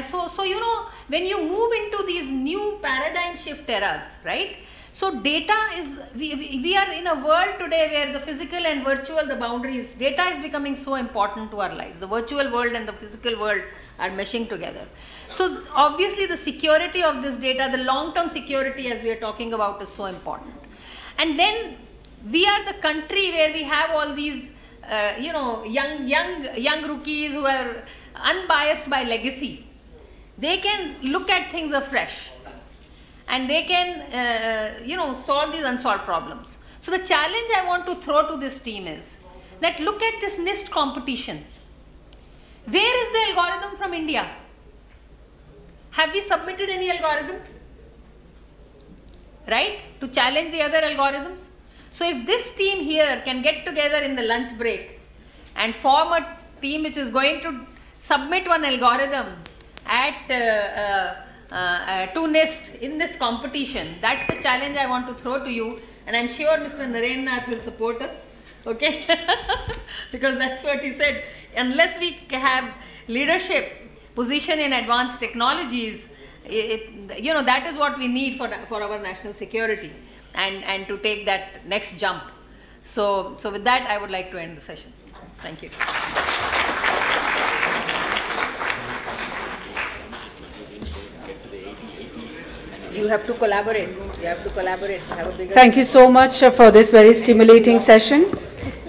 so you know, when you move into these new paradigm shift eras, right? So data is, we are in a world today where the physical and virtual, the boundaries, data is becoming so important to our lives. The virtual world and the physical world are meshing together. So obviously the security of this data, the long-term security as we are talking about, is so important. And then we are the country where we have all these, you know, young rookies who are unbiased by legacy. They can look at things afresh, and they can, you know, solve these unsolved problems. So the challenge I want to throw to this team is that look at this NIST competition. Where is the algorithm from India? Have we submitted any algorithm? Right? To challenge the other algorithms? So if this team here can get together in the lunch break and form a team which is going to submit one algorithm at to NIST in this competition, that's the challenge I want to throw to you, and I'm sure Mr. Narendra will support us, okay? Because that's what he said. Unless we have leadership position in advanced technologies, you know, that is what we need for our national security and to take that next jump. So with that, I would like to end the session. Thank you. You have to collaborate. You have to collaborate. Have a bigger. Thank you so much for this very stimulating session.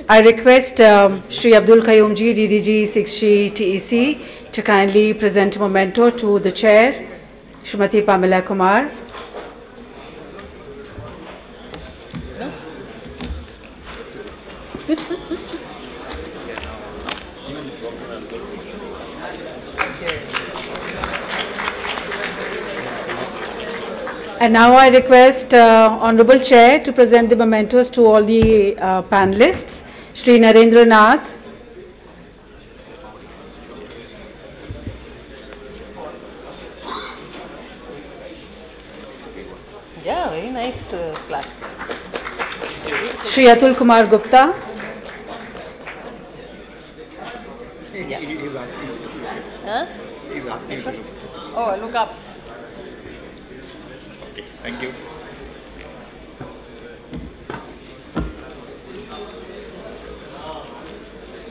I request Shri Abdul Qayyum ji, DDG 6G TEC, to kindly present a memento to the chair, Srimati Pamela Kumar. And now I request Honorable Chair to present the mementos to all the panelists. Shri Narendra Nath. Yeah, very nice plaque. Shri Atul Kumar Gupta. Yeah. He's asking. Huh? He's asking. Oh, look up. Okay, thank you.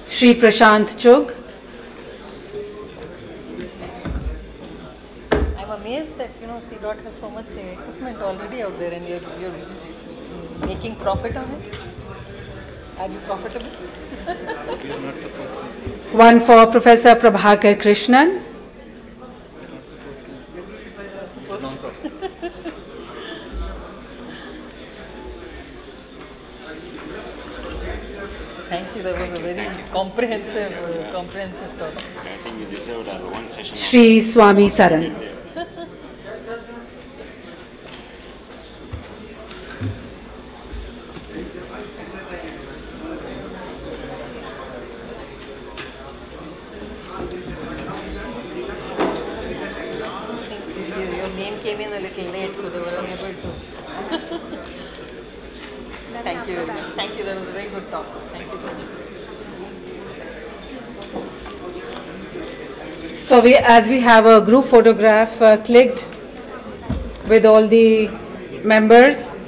Shri Prashant Chugh. I'm amazed that, you know, CDOT has so much equipment already out there, and you're making profit on it. Are you profitable? One for Professor Prabhakar Krishnan. Thank you. That was a very comprehensive talk. I think you deserved one session. Shri Swami Saran. Your name came in a little late, so they were unable to. Thank you very much. Thank you. That was a very good talk. Thank you so much. So as we have a group photograph clicked with all the members.